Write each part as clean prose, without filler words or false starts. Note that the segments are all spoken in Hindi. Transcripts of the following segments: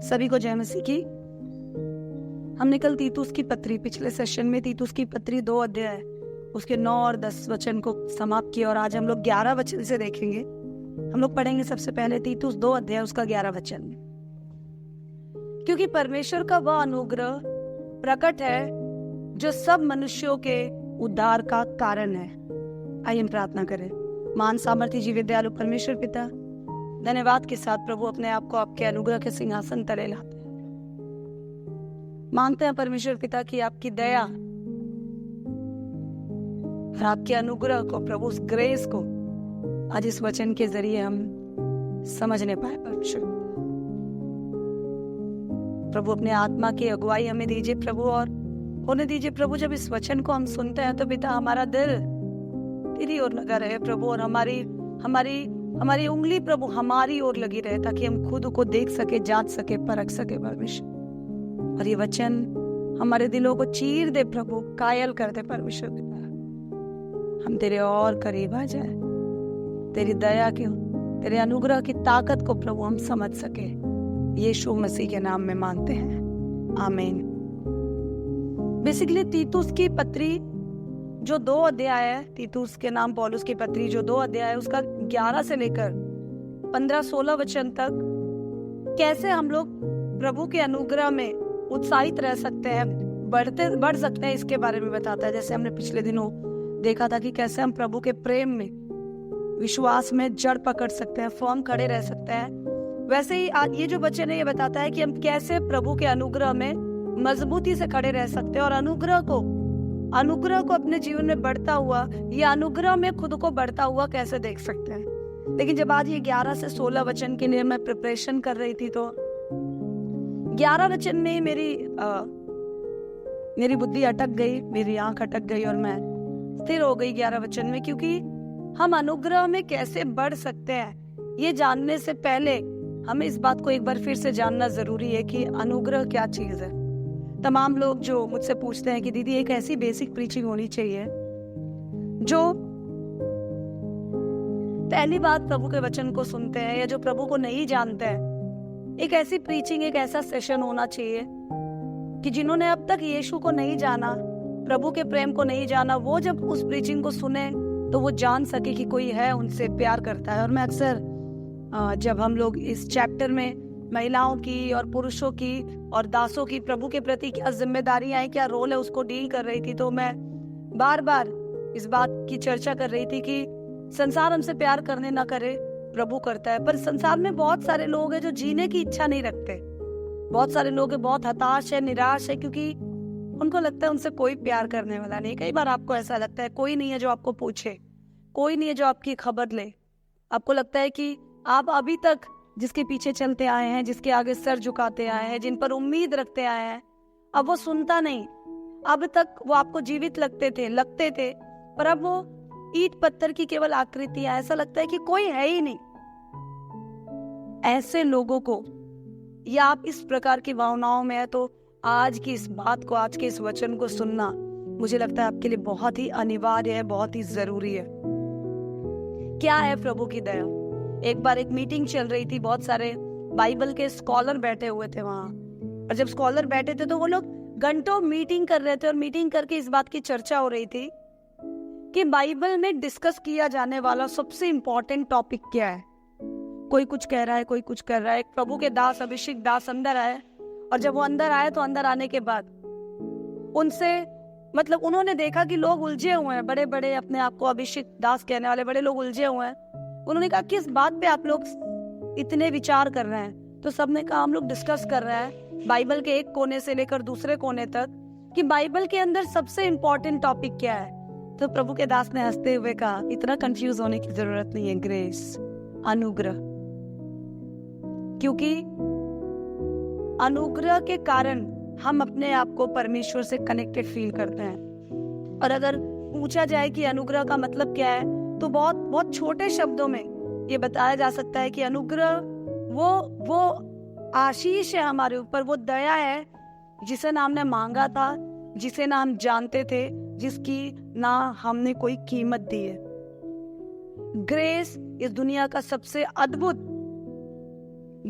सभी को जय मसीह की। हमने कल तीतुस की पत्री, पिछले सेशन में तीतुस की पत्री 2 अध्याय उसके 9 और 10 वचन को समाप्त किया और आज हम लोग 11 वचन से देखेंगे। हम लोग पढ़ेंगे सबसे पहले तीतुस 2 अध्याय उसका 11 वचन। क्योंकि परमेश्वर का वह अनुग्रह प्रकट है जो सब मनुष्यों के उद्धार का कारण है। आइए हम प्रार्थना करें। महान सामर्थी जीवित दयालु परमेश्वर पिता, धन्यवाद के साथ प्रभु अपने आप को आपके अनुग्रह के सिंहासन तले लाते हैं। मांगते हैं परमेश्वर पिता की आपकी दया और आपके अनुग्रह को, प्रभु उस ग्रेस को आज इस वचन के जरिए हम समझने पाए। परमेश्वर प्रभु अपने आत्मा की अगुवाई हमें दीजिए प्रभु, और होने दीजिए प्रभु जब इस वचन को हम सुनते हैं तो पिता हमारा दिल तेरी ओर लगा रहे प्रभु, और हमारी उंगली प्रभु हमारी ओर लगी रहे ताकि हम खुद को देख सके, जांच सके, परख सके परमेश्वर। और ये वचन हमारे दिलों को चीर दे प्रभु, कायल कर दे परमेश्वर पिता। हम तेरे और करीब आ जाए, तेरी दया की, तेरे अनुग्रह की ताकत को प्रभु हम समझ सके। यीशु मसीह के नाम में मांगते हैं, आमीन। बेसिकली तीतुस की पत्री जो 2 अध्याय है, तीतुस के नाम पौलुस की पत्री जो 2 अध्याय है, उसका 11 से लेकर 15-16 वचन तक कैसे हम लोग प्रभु के अनुग्रह में उत्साहित रह सकते हैं, बढ़ सकते हैं, इसके बारे में बताता है। जैसे हमने पिछले दिनों देखा था कि कैसे हम प्रभु के प्रेम में, विश्वास में जड़ पकड़ सकते हैं, फर्म खड़े रह सकते हैं। वैसे ही ये जो वचन है ये बताता है कि हम कैसे प्रभु के अनुग्रह में मजबूती से खड़े रह सकते हैं और अनुग्रह को अपने जीवन में बढ़ता हुआ, ये अनुग्रह में खुद को बढ़ता हुआ कैसे देख सकते हैं। लेकिन जब आज ये 11 से 16 वचन के लिए मैं प्रिपरेशन कर रही थी तो 11 वचन में मेरी बुद्धि अटक गई, मेरी आंख अटक गई और मैं स्थिर हो गई 11 वचन में। क्योंकि हम अनुग्रह में कैसे बढ़ सकते हैं ये जानने से पहले हमें इस बात को एक बार फिर से जानना जरूरी है कि अनुग्रह क्या चीज है। तमाम लोग जो मुझसे पूछते हैं कि दीदी एक ऐसी बेसिक प्रीचिंग होनी चाहिए जो पहली बात प्रभु के वचन को सुनते हैं या जो प्रभु को नहीं जानते हैं, एक ऐसी प्रीचिंग, एक ऐसा सेशन होना चाहिए कि जिन्होंने अब तक यीशु को नहीं जाना, प्रभु के प्रेम को नहीं जाना, वो जब उस प्रीचिंग को सुने तो वो जान सके कि कोई है उनसे प्यार करता है। और मैं अक्सर जब हम लोग इस चैप्टर में महिलाओं की और पुरुषों की और दासों की प्रभु के प्रति क्या जिम्मेदारियां हैं, क्या रोल है, उसको डील कर रही थी, तो मैं बार बार इस बात की चर्चा कर रही थी कि संसार हमसे प्यार करने ना करे, प्रभु करता है। पर संसार में बहुत सारे लोग हैं जो जीने की इच्छा नहीं रखते, बहुत सारे लोग हैं बहुत हताश है, निराश है, क्योंकि उनको लगता है उनसे कोई प्यार करने वाला नहीं। कई बार आपको ऐसा लगता है कोई नहीं है जो आपको पूछे, कोई नहीं है जो आपकी खबर ले। आपको लगता है कि आप अभी तक जिसके पीछे चलते आए हैं, जिसके आगे सर झुकाते आए हैं, जिन पर उम्मीद रखते आए हैं, अब वो सुनता नहीं। अब तक वो आपको जीवित लगते थे, पर अब वो ईंट पत्थर की केवल आकृतियां, ऐसा लगता है कि कोई है ही नहीं। ऐसे लोगों को, या आप इस प्रकार की भावनाओं में है, तो आज की इस बात को, आज के इस वचन को सुनना मुझे लगता है आपके लिए बहुत ही अनिवार्य है, बहुत ही जरूरी है। क्या है प्रभु की दया? एक बार एक मीटिंग चल रही थी, बहुत सारे बाइबल के स्कॉलर बैठे हुए थे वहां, और जब स्कॉलर बैठे थे तो वो लोग घंटों मीटिंग कर रहे थे और मीटिंग करके इस बात की चर्चा हो रही थी कि बाइबल में डिस्कस किया जाने वाला सबसे इंपॉर्टेंट टॉपिक क्या है। कोई कुछ कह रहा है, कोई कुछ कर रहा है। एक प्रभु के दास, अभिषेक दास अंदर आए, और जब वो अंदर आए तो अंदर आने के बाद उनसे उन्होंने देखा कि लोग उलझे हुए हैं, बड़े बड़े अपने आप को अभिषेक दास कहने वाले बड़े लोग उलझे हुए हैं। उन्होंने कहा किस बात पे आप लोग इतने विचार कर रहे हैं? तो सबने कहा हम लोग डिस्कस कर रहे हैं बाइबल के एक कोने से लेकर दूसरे कोने तक कि बाइबल के अंदर सबसे इंपॉर्टेंट टॉपिक क्या है। तो प्रभु के दास ने हंसते हुए कहा इतना कंफ्यूज होने की जरूरत नहीं है, ग्रेस, अनुग्रह। क्योंकि अनुग्रह के कारण हम अपने आप को परमेश्वर से कनेक्टेड फील करते हैं। और अगर पूछा जाए कि अनुग्रह का मतलब क्या है, तो बहुत बहुत छोटे शब्दों में ये बताया जा सकता है कि अनुग्रह वो आशीष है हमारे ऊपर, वो दया है जिसे ना हमने मांगा था, जिसे ना हम जानते थे, जिसकी ना हमने कोई कीमत दी है। ग्रेस इस दुनिया का सबसे अद्भुत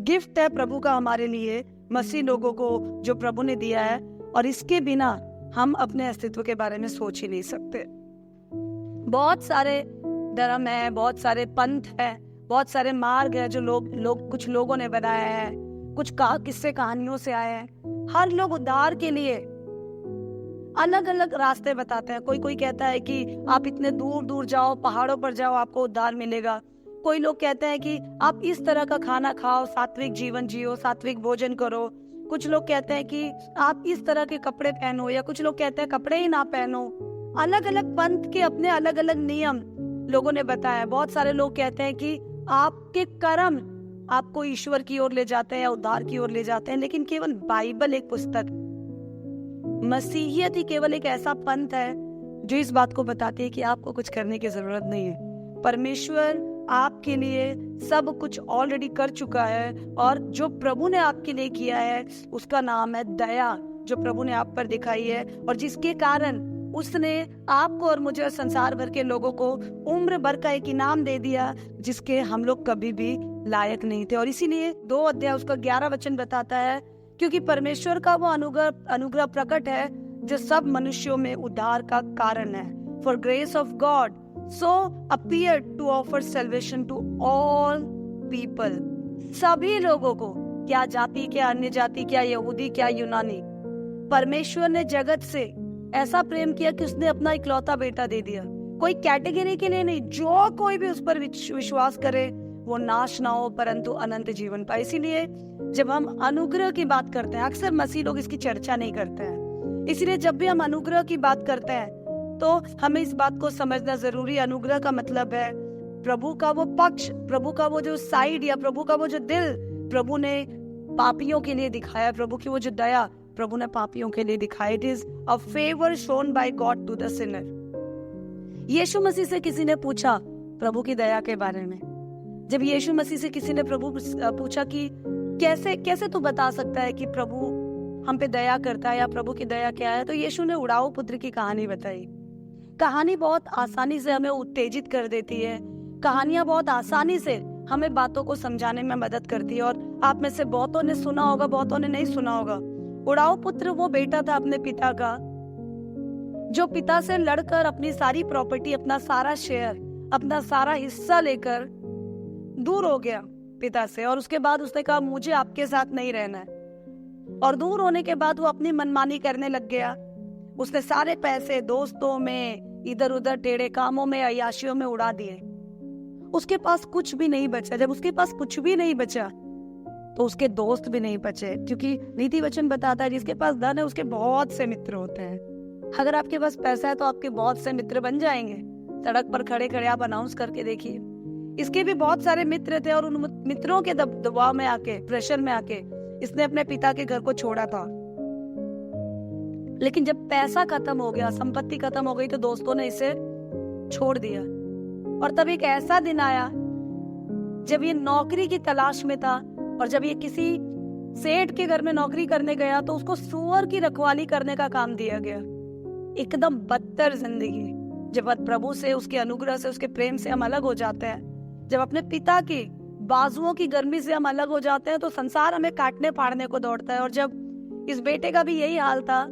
गिफ्ट है प्रभु का हमारे लिए, मसीह लोगों को जो प्रभु ने दिया है, और इसके बिना हम अपने अस्तित्व के बारे में सोच ही नहीं सकते। बहुत सारे धर्म है, बहुत सारे पंथ है, बहुत सारे मार्ग है जो लोग कुछ लोगों ने बनाया है, कुछ किस्से कहानियों से आए हैं। हर लोग उद्धार के लिए अलग अलग रास्ते बताते हैं। कोई कहता है कि आप इतने दूर दूर जाओ, पहाड़ों पर जाओ, आपको उद्धार मिलेगा। कोई लोग कहते हैं कि आप इस तरह का खाना खाओ, सात्विक जीवन जियो, सात्विक भोजन करो। कुछ लोग कहते हैं कि आप इस तरह के कपड़े पहनो, या कुछ लोग कहते हैं कपड़े ही ना पहनो। अलग अलग पंथ के अपने अलग अलग नियम लोगों ने बताया। बहुत सारे लोग कहते हैं कि आपके कर्म आपको ईश्वर की ओर ले जाते हैं या उद्धार की ओर ले जाते हैं, लेकिन केवल बाइबल एक पुस्तक, मसीहियत ही केवल एक ऐसा पंथ है जो इस बात को बताती है कि आपको कुछ करने की जरूरत नहीं है। परमेश्वर आपके लिए सब कुछ ऑलरेडी कर चुका है, और जो प्रभु ने आपके लिए किया है उसका नाम है दया, जो प्रभु ने आप पर दिखाई है, और जिसके कारण उसने आपको और मुझे और संसार भर के लोगों को उम्र भर का एक इनाम दे दिया जिसके हम लोग कभी भी लायक नहीं थे। और इसीलिए 2 अध्याय उसका 11 वचन बताता है, क्योंकि परमेश्वर का वो अनुग्रह प्रकट है जो सब मनुष्यों में उद्धार का कारण है। For grace of God so appear to offer salvation to all people, सभी लोगों को, क्या जाति, क्या अन्य जाति, क्या यहूदी, क्या यूनानी। परमेश्वर ने जगत से ऐसा प्रेम किया कि उसने अपना इकलौता बेटा दे दिया। कोई कैटेगरी के लिए नहीं, जो कोई भी उस पर विश्वास करे वो नाश ना हो परंतु अनंत जीवन पाए। इसीलिए जब हम अनुग्रह की बात करते हैं, अक्सर मसीह लोग इसकी चर्चा नहीं करते हैं, इसीलिए जब भी हम अनुग्रह की बात करते हैं तो हमें इस बात को समझना जरूरी। अनुग्रह का मतलब है प्रभु का वो पक्ष, प्रभु का वो जो साइड, या प्रभु का वो जो दिल प्रभु ने पापियों के लिए दिखाया, प्रभु की वो जो दया प्रभु ने पापियों के लिए दिखाई। It is a favour shown by God to the sinner. यीशु मसीह से किसी ने पूछा प्रभु की दया के बारे में। जब यीशु मसीह से किसी ने प्रभु पूछा कि कैसे तू बता सकता है कि प्रभु हम पे दया करता है या प्रभु की दया क्या है, तो यीशु ने उड़ाऊ पुत्र की कहानी बताई। कहानी बहुत आसानी से हमें उत्तेजित कर देती है, कहानियां बहुत आसानी से हमें बातों को समझाने में मदद करती है। और आप में से बहुतों ने सुना होगा, बहुतों ने नहीं सुना होगा। उड़ाऊ पुत्र वो बेटा था अपने पिता का, जो पिता से लड़कर अपनी सारी प्रॉपर्टी, अपना सारा शेयर, अपना सारा हिस्सा लेकर दूर हो गया पिता से। और उसके बाद उसने कहा मुझे आपके साथ नहीं रहना है, और दूर होने के बाद वो अपनी मनमानी करने लग गया। उसने सारे पैसे दोस्तों में, इधर उधर टेढ़े कामों में, अय्याशियों में उड़ा दिए। उसके पास कुछ भी नहीं बचा। जब उसके पास कुछ भी नहीं बचा तो उसके दोस्त भी नहीं बचे, क्योंकि नीति वचन बताता है जिसके पास धन है उसके बहुत से मित्र होते हैं। अगर आपके पास पैसा है तो आपके बहुत से मित्र बन जाएंगे। सड़क पर खड़े खड़े आप अनाउंस करके देखिए। इसके भी बहुत सारे मित्र थे, और उन मित्रों के दबाव में आके, प्रेशर में आके इसने अपने पिता के घर को छोड़ा था। लेकिन जब पैसा खत्म हो गया, संपत्ति खत्म हो गई, तो दोस्तों ने इसे छोड़ दिया। और तब एक ऐसा दिन आया जब ये नौकरी की तलाश में था, और जब ये किसी सेठ के घर में नौकरी करने गया तो उसको सूअर की रखवाली करने का काम दिया गया। एकदम बदतर जिंदगी। जब प्रभु से, उसके अनुग्रह से, उसके प्रेम से हम अलग हो जाते हैं, जब अपने पिता की बाजुओं की गर्मी से हम अलग हो जाते हैं, तो संसार हमें काटने फाड़ने को दौड़ता है। और जब इस बेटे का भी यही हाल था,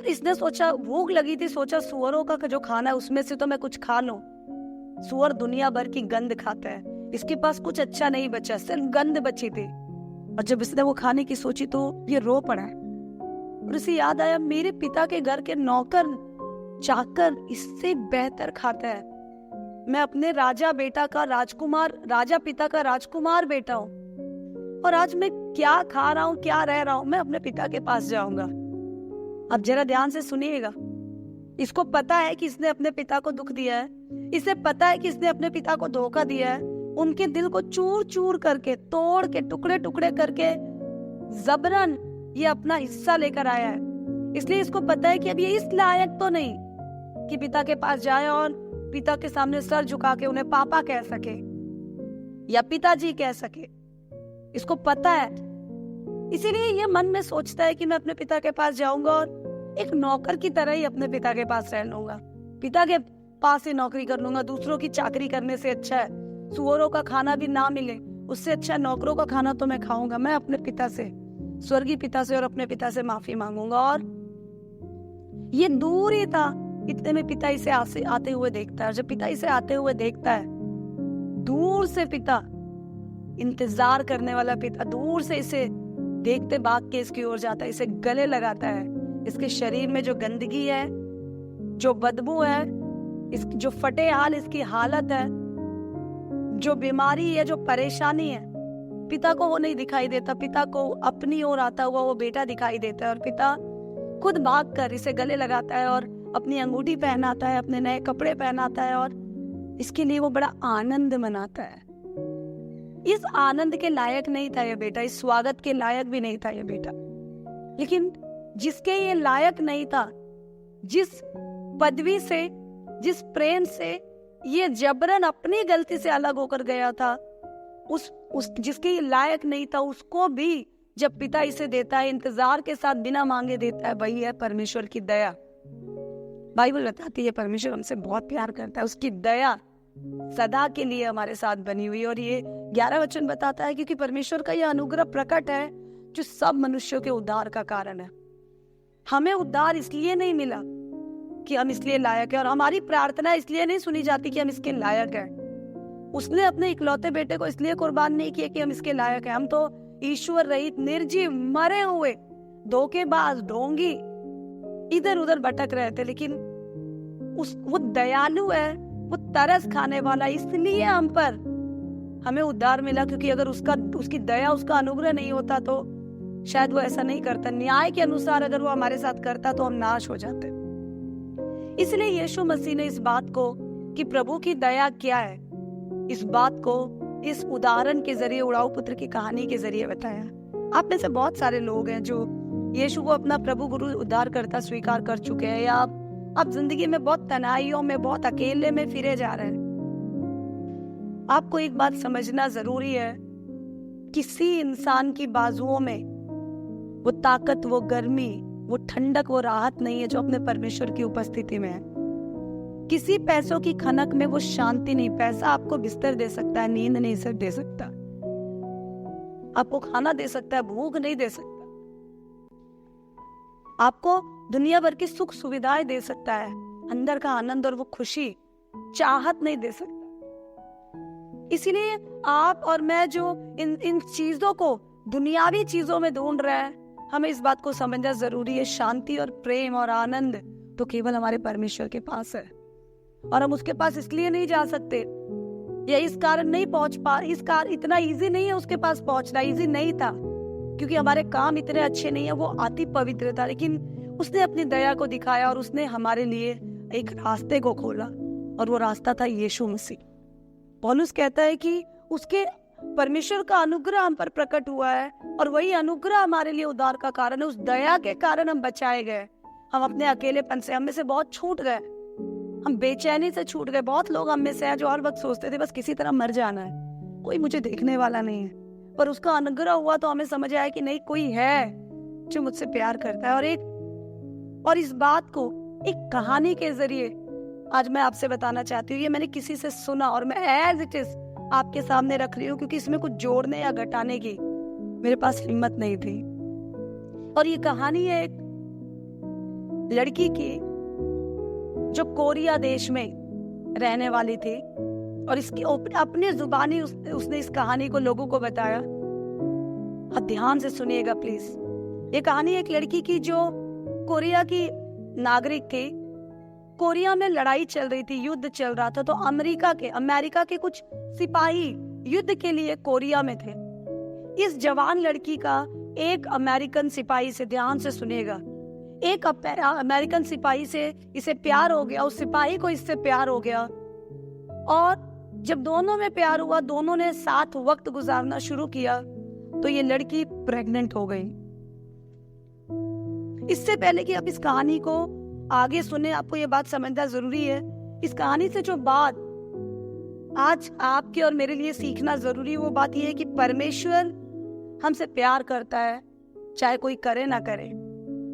इसने सोचा, भूख लगी थी, सोचा सुअरों का जो खाना है उसमें से तो मैं कुछ खा लूं। सुअर दुनिया भर की गंध खाता है, इसके पास कुछ अच्छा नहीं बचा, सिर्फ गंध बची थी। और जब इसने वो खाने की सोची तो ये रो पड़ा, और उसे याद आया मेरे पिता के घर के नौकर चाकर इससे बेहतर खाता है। मैं अपने राजा पिता का राजकुमार बेटा हूँ, और आज मैं क्या खा रहा हूँ, क्या रह रहा हूँ। मैं अपने पिता के पास जाऊंगा। अब जरा ध्यान से सुनिएगा। इसको पता है कि इसने अपने पिता को दुख दिया है, इसे पता है कि इसने अपने पिता को धोखा दिया है। उनके दिल को चूर चूर करके, तोड़ के, टुकड़े टुकड़े करके जबरन ये अपना हिस्सा लेकर आया है। इसलिए इसको पता है कि अब ये इस लायक तो नहीं कि पिता के पास जाए और पिता के सामने सर झुका के उन्हें पापा कह सके या पिताजी कह सके। इसको पता है, इसीलिए ये मन में सोचता है कि मैं अपने पिता के पास जाऊंगा और एक नौकर की तरह ही अपने पिता के पास रह लूंगा, पिता के पास ही नौकरी कर लूंगा। दूसरों की चाकरी करने से अच्छा है, सुअरों का खाना भी ना मिले उससे अच्छा नौकरों का खाना तो मैं खाऊंगा। मैं अपने पिता से स्वर्गीय पिता से और अपने पिता से माफी मांगूंगा। और ये दूर ही था, इतने में पिता इसे आते हुए देखता है। और जब पिता इसे आते हुए देखता है, दूर से पिता, इंतजार करने वाला पिता दूर से इसे देखते भाग के इसकी ओर जाता है, इसे गले लगाता है। इसके शरीर में जो गंदगी है, जो बदबू है, जो फटे हाल इसकी हालत है, जो बीमारी है, जो परेशानी है, पिता को वो नहीं दिखाई देता। पिता को अपनी ओर आता हुआ वो बेटा दिखाई देता है। और पिता खुद भाग कर इसे गले लगाता है और अपनी अंगूठी पहनाता है, अपने नए कपड़े पहनाता है और इसके लिए वो बड़ा आनंद मनाता है। इस आनंद के लायक नहीं था ये बेटा, इस स्वागत के लायक भी नहीं था ये बेटा, लेकिन जिसके ये लायक नहीं था, जिस पदवी से, जिस प्रेम से ये जबरन अपनी गलती से अलग होकर गया था, उस जिसके ये लायक नहीं था, उसको भी जब पिता इसे देता है, इंतजार के साथ बिना मांगे देता है, वही है परमेश्वर की दया। बाइबल बताती है परमेश्वर हमसे बहुत प्यार करता है, उसकी दया सदा के लिए हमारे साथ बनी हुई। और ये 11 वचन बताता है क्योंकि परमेश्वर का यह अनुग्रह प्रकट है जो सब मनुष्यों के उद्धार का कारण है। हमें उद्धार इसलिए नहीं मिला कि हम इसलिए लायक है, और हमारी प्रार्थना इसलिए नहीं सुनी जाती कि हम इसके लायक हैं। उसने अपने इकलौते बेटे को इसलिए कुर्बान नहीं किया कि हम इसके लायक हैं। हम तो ईश्वर रहित, निर्जीव, मरे हुए, धोखेबाज, ढोंगी इधर उधर भटक रहे थे, लेकिन वो दयालु है, वो तरस खाने वाला, इसलिए हम पर हमें उद्धार मिला। क्योंकि अगर उसकी दया, उसका अनुग्रह नहीं होता तो शायद वो ऐसा नहीं करता। न्याय के अनुसार अगर वो हमारे साथ करता तो हम नाश हो जाते। इसलिए यीशु मसीह ने इस बात को कि प्रभु की दया क्या है, इस बात को इस उदाहरण के जरिए, उड़ाऊ पुत्र की कहानी के जरिए बताया। आप में से बहुत सारे लोग हैं जो यीशु को अपना प्रभु, गुरु, उद्धारकर्ता स्वीकार कर चुके हैं, या आप जिंदगी में बहुत तनाइयों में, बहुत अकेले में फिरे जा रहे हैं। आपको एक बात समझना जरूरी है, किसी इंसान की बाजुओं में वो ताकत, वो गर्मी, वो ठंडक, वो राहत नहीं है जो अपने परमेश्वर की उपस्थिति में है। किसी पैसों की खनक में वो शांति नहीं। पैसा आपको बिस्तर दे सकता है, नींद नहीं दे सकता, आपको खाना दे सकता है, भूख नहीं दे सकता, आपको दुनिया भर की सुख सुविधाएं दे सकता है, अंदर का आनंद और वो खुशी, चाहत नहीं दे सकता। इसीलिए आप और मैं जो इन चीजों को, दुनियावी चीजों में ढूंढ रहे हैं, हमें इस बात को समझना जरूरी है, शांति और प्रेम और आनंद तो केवल हमारे परमेश्वर के पास है। और हम उसके पास इसलिए नहीं जा सकते, या इस कारण नहीं पहुंच पा, इतना इजी नहीं है उसके पास पहुंचना। इजी नहीं था क्योंकि हमारे काम इतने अच्छे नहीं है, वो अति पवित्र था, लेकिन उसने अपनी दया को दिखाया और उसने हमारे लिए एक रास्ते को खोला, और वो रास्ता था यीशु मसीह। पौलुस कहता है कि उसके परमेश्वर का अनुग्रह हम पर प्रकट हुआ है, और वही अनुग्रह हमारे लिए उद्धार का कारण है। उस दया के कारण हम बचाए गए। हम अपने अकेलेपन से, हम में से बहुत छूट गए, हम बेचैनी से छूट गए। बहुत लोग हम में से हैं जो हर वक्त सोचते थे बस किसी तरह मर जाना है, कोई मुझे देखने वाला नहीं है, पर उसका अनुग्रह हुआ तो हमें समझ आया कि नहीं, कोई है जो मुझसे प्यार करता है। और इस बात को एक कहानी के जरिए आज मैं आपसे बताना चाहती हूँ। ये मैंने किसी से सुना और मैं एज इट इज आपके सामने रख रही हूँ, क्योंकि इसमें कुछ जोड़ने या घटाने की मेरे पास हिम्मत नहीं थी। और ये कहानी है एक लड़की की जो कोरिया देश में रहने वाली थी, और इसकी अपनी जुबानी उसने इस कहानी को लोगों को बताया। ध्यान से सुनिएगा प्लीज। ये कहानी एक लड़की की जो कोरिया की नागरिक थी। कोरिया में लड़ाई चल रही थी, युद्ध चल रहा था, तो अमेरिका के कुछ सिपाही युद्ध के लिए कोरिया में थे। इस जवान लड़की का एक अमेरिकन सिपाही से, ध्यान से सुनिएगा, एक अमेरिकन सिपाही से इसे प्यार हो गया, उस सिपाही को इससे प्यार हो गया, और जब दोनों में प्यार हुआ, दोनों ने साथ वक्त गुजारना शुरू किया, तो ये लड़की प्रेग्नेंट हो गई। इससे पहले कि आप इस कहानी को आगे सुने, आपको ये बात समझना जरूरी है। इस कहानी से जो बात आज आपके और मेरे लिए सीखना जरूरी है, वो बात ये है कि परमेश्वर हमसे प्यार करता है, चाहे कोई करे ना करे।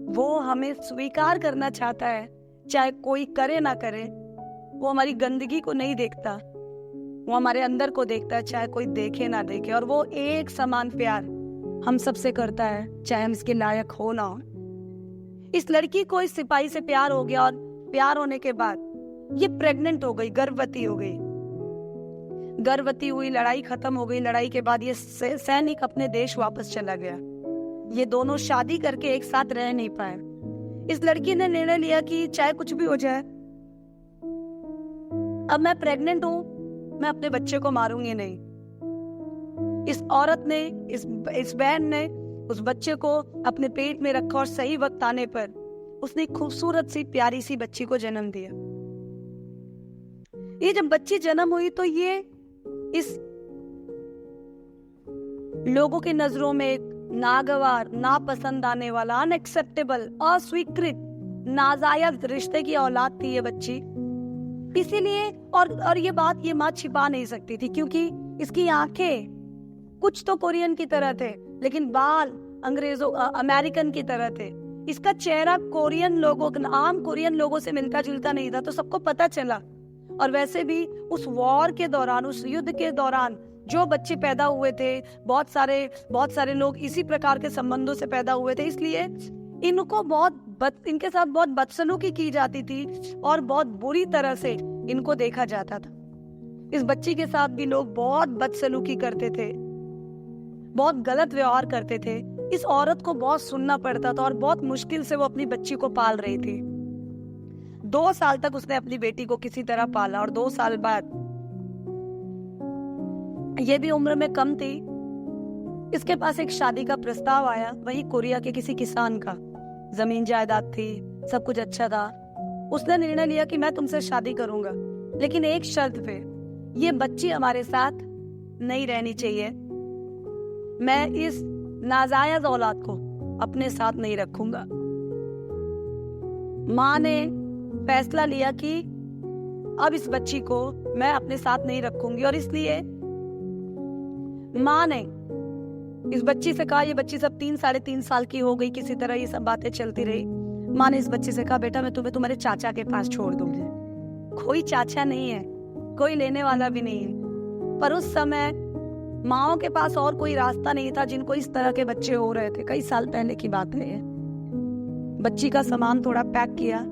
वो हमें स्वीकार करना चाहता है, चाहे कोई करे ना करे। वो हमारी गंदगी को नहीं देखता, वो हमारे अंदर को देखता है, चाहे कोई देखे ना देखे। और वो एक समान प्यार हम सबसे करता है, चाहे हम इसके लायक हो ना हो। इस लड़की को इस सिपाही से प्यार हो गया और प्यार होने के बाद ये प्रेग्नेंट हो गई, गर्भवती हो गई। गर्भवती हुई, लड़ाई खत्म हो गई। लड़ाई के बाद ये सैनिक अपने देश वापस चला गया। ये दोनों शादी करके एक साथ रह नहीं पाए। इस लड़की ने निर्णय लिया कि चाहे कुछ भी हो जाए, अब मैं प्रेग्नेंट हूं, मैं अपने बच्चे को मारूंगी नहीं। इस औरत ने, इस बहन ने उस बच्चे को अपने पेट में रखा और सही वक्त आने पर उसने एक खूबसूरत सी प्यारी सी बच्ची को जन्म दिया। ये जब बच्ची जन्म हुई तो ये इस लोगों की नजरों में एक नागवार, नापसंद आने वाला, अनएक्सेप्टेबल, अस्वीकृत, नाजायज रिश्ते की औलाद थी ये बच्ची। इसीलिए और ये बात ये माँ छिपा नहीं सकती थी, क्योंकि इसकी आंखें कुछ तो कोरियन की तरह थे, लेकिन बाल अंग्रेजों अमेरिकन की तरह थे। इसका चेहरा कोरियन लोगों, आम कोरियन लोगों से मिलता जुलता नहीं था, तो सबको पता चला। और वैसे भी उस वॉर के दौरान, उस युद्ध के दौरान जो बच्चे पैदा हुए थे, बहुत सारे लोग इसी प्रकार के संबंधों से पैदा हुए थे, इसलिए इनको इनके साथ बहुत बदसलूकी की जाती थी और बहुत बुरी तरह से इनको देखा जाता था। इस बच्ची के साथ भी लोग बहुत बदसलूकी करते थे, बहुत गलत व्यवहार करते थे। इस औरत को बहुत सुनना पड़ता था और बहुत मुश्किल से वो अपनी बच्ची को पाल रही थी। 2 साल तक उसने अपनी बेटी को किसी तरह पाला और 2 साल बाद, ये भी उम्र में कम थी, इसके पास एक शादी का प्रस्ताव आया। वही कोरिया के किसी किसान का, जमीन जायदाद थी, सब कुछ अच्छा था। उसने निर्णय लिया कि मैं तुमसे शादी करूंगा, लेकिन एक शर्त पे, ये बच्ची हमारे साथ नहीं रहनी चाहिए। मैं इस नाजायज औलाद को अपने साथ नहीं रखूंगा। माँ ने फैसला लिया कि अब इस बच्ची को मैं अपने साथ नहीं रखूंगी, और इसलिए माँ ने इस बच्ची से कहा, ये बच्ची सब 3-3.5 साल की हो गई, किसी तरह ये सब बातें चलती रही। माँ ने इस बच्ची से कहा, बेटा मैं तुम्हें तुम्हारे चाचा के पास छोड़ दूंगी। कोई चाचा नहीं है, कोई लेने वाला भी नहीं है। पर उस समय माओ के पास और कोई रास्ता नहीं था जिनको इस तरह के बच्चे हो रहे थे। कई साल पहले की बात है ये। बच्ची का सामान थोड़ा पैक किया।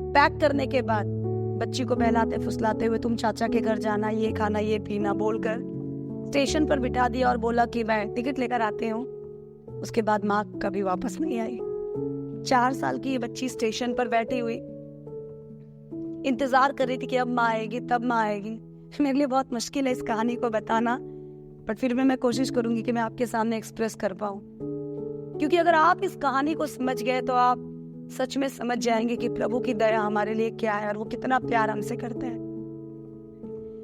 पैक करने के बाद बच्ची को बहलाते फुसलाते हुए, तुम चाचा के घर जाना, ये खाना, ये पीना बोलकर स्टेशन पर बिठा दिया और बोला कि मैं टिकट लेकर आती हूँ। उसके बाद माँ कभी वापस नहीं आई। 4 साल की ये बच्ची स्टेशन पर बैठी हुई इंतजार कर रही थी कि अब माँ आएगी, तब माँ आएगी। मेरे लिए बहुत मुश्किल है इस कहानी को बताना, पर फिर भी मैं कोशिश करूंगी कि मैं आपके सामने एक्सप्रेस कर पाऊं, क्योंकि अगर आप इस कहानी को समझ गए तो आप सच में समझ जाएंगे कि प्रभु की दया हमारे लिए क्या है और वो कितना प्यार हमसे करते हैं।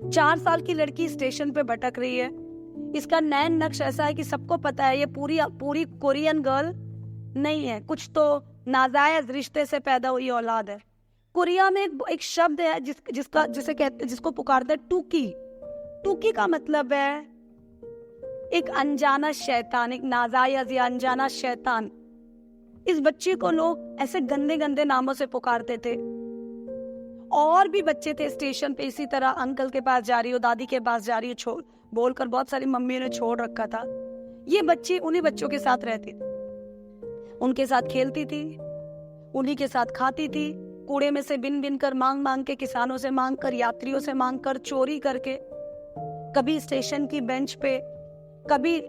4 साल की लड़की स्टेशन पे भटक रही है। इसका नैन नक्श ऐसा है कि सबको पता है ये पूरी कोरियन गर्ल नहीं है, कुछ तो नाजायज रिश्ते से पैदा हुई औलाद है। कोरिया में एक शब्द है जिसको पुकारते हैं टूकी। टूकी का मतलब है एक अनजाना शैतान, एक नाजायज या अनजाना शैतान। इस बच्ची को लोग ऐसे गंदे गंदे नामों से पुकारते थे। और भी बच्चे थे स्टेशन पे इसी तरह, अंकल के पास जा रही हो, दादी के पास जा रही हो, छोड़ बोलकर बहुत सारी मम्मियों ने छोड़ रखा था। ये बच्ची उन्हीं बच्चों के साथ रहती थी, उनके साथ खेलती थी, उन्हीं के साथ खाती थी। कूड़े में से बिन बिन कर, मांग मांग के, किसानों से मांग कर, यात्रियों से मांग कर, चोरी करके, कभी स्टेशन की बेंच पे, कभी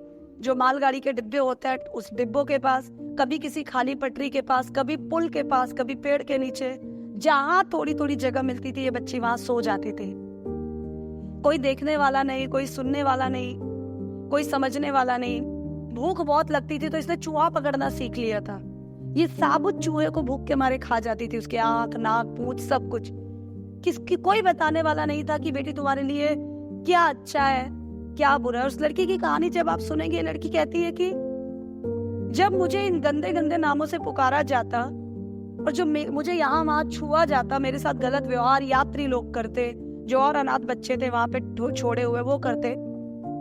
जो मालगाड़ी के डिब्बे होते हैं उस डिब्बों के पास, कभी किसी खाली पटरी के पास, कभी पुल के पास, कभी पेड़ के नीचे। जहां थोड़ी थोड़ी जगह मिलती थी ये बच्ची वहां सो जाती थी। कोई देखने वाला नहीं, कोई सुनने वाला नहीं, कोई समझने वाला नहीं। भूख बहुत लगती थी तो इसने चूहा पकड़ना सीख लिया था। ये साबुत चूहे को भूख के मारे खा जाती थी, उसके आंख, नाक, पूंछ, सब कुछ। किसकी कोई बताने वाला नहीं था कि बेटी तुम्हारे लिए क्या अच्छा है, क्या बुरा है। उस लड़की की कहानी जब आप सुनेंगे, लड़की कहती है कि जब मुझे इन गंदे गंदे नामों से पुकारा जाता और जो मुझे यहाँ वहां छुआ जाता, मेरे साथ गलत व्यवहार यात्री लोग करते, जो और अनाथ बच्चे थे वहां पे छोड़े हुए वो करते,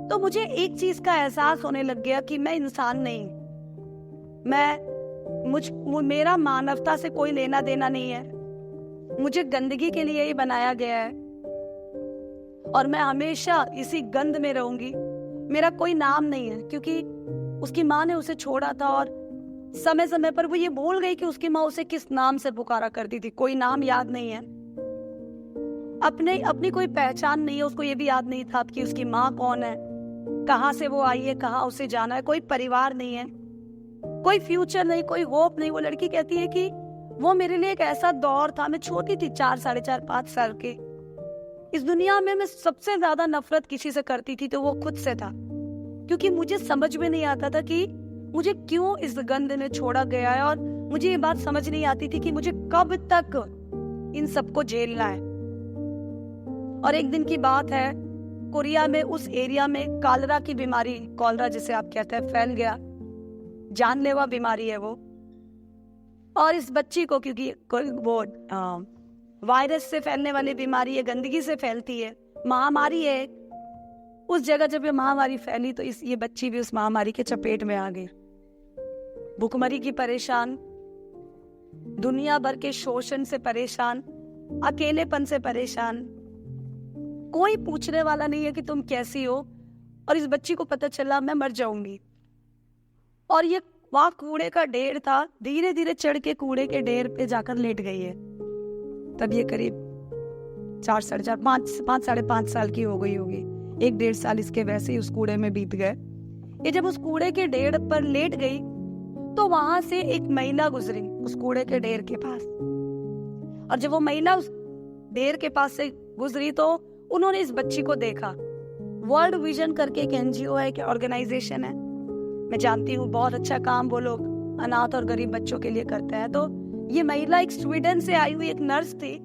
तो मुझे एक चीज का एहसास होने लग गया कि मैं इंसान नहीं, मेरा मानवता से कोई लेना देना नहीं है। मुझे गंदगी के लिए ही बनाया गया है और मैं हमेशा इसी गंद में रहूंगी। मेरा कोई नाम नहीं है, क्योंकि उसकी माँ ने उसे छोड़ा था और समय समय पर वो ये भूल गई कि उसकी माँ उसे किस नाम से पुकारा करती थी। कोई नाम याद नहीं है, अपनी कोई पहचान नहीं है। उसको ये भी याद नहीं था कि उसकी माँ कौन है, कहाँ से वो आई है, कहाँ उसे जाना है। कोई परिवार नहीं है, कोई फ्यूचर नहीं, कोई होप नहीं। वो लड़की कहती है कि वो मेरे लिए एक ऐसा दौर था, मैं छोटी थी, 4, साढ़े 4, 5 साल के। इस दुनिया में मैं सबसे ज्यादा नफरत किसी से करती थी तो वो खुद से था, क्योंकि मुझे समझ में नहीं आता था कि मुझे क्यों इस गंध में छोड़ा गया है। और मुझे ये बात समझ नहीं आती थी कि मुझे कब तक इन सबको झेलना है। और एक दिन की बात है, कोरिया में उस एरिया में कॉलरा की बीमारी, कॉलरा जिसे आप कहते हैं, फैल गया। जानलेवा बीमारी है वो। और इस बच्ची को, क्योंकि वो वायरस से फैलने वाली बीमारी है, गंदगी से फैलती है, महामारी है, उस जगह जब ये महामारी फैली तो ये बच्ची भी उस महामारी के चपेट में आ गई। भूखमरी की परेशान, दुनिया भर के शोषण से परेशान, अकेलेपन से परेशान, कोई पूछने वाला नहीं है कि तुम कैसी हो। और इस बच्ची को पता चला मैं मर जाऊंगी। और ये वहां कूड़े का ढेर था, धीरे धीरे चढ़ के कूड़े के ढेर पे जाकर लेट गई है। तब ये करीब 4, साढ़े 4, 5, साढ़े 5 साल की हो गई होगी। 1-1.5 साल इसके वैसे ही उस कूड़े में बीत गए। ये जब उस कूड़े के ढेर पर लेट गई तो वहां से एक महिला गुजरी उस कूड़े के ढेर के पास। और जब वो महिला उस ढेर के पास से गुजरी तो उन्होंने इस बच्ची को देखा। वर्ल्ड विजन करके एक एनजीओ है, एक ऑर्गेनाइजेशन है, मैं जानती हूँ, बहुत अच्छा काम वो लोग अनाथ और गरीब बच्चों के लिए करते हैं। तो ये महिला एक स्वीडन से आई हुई एक नर्स थी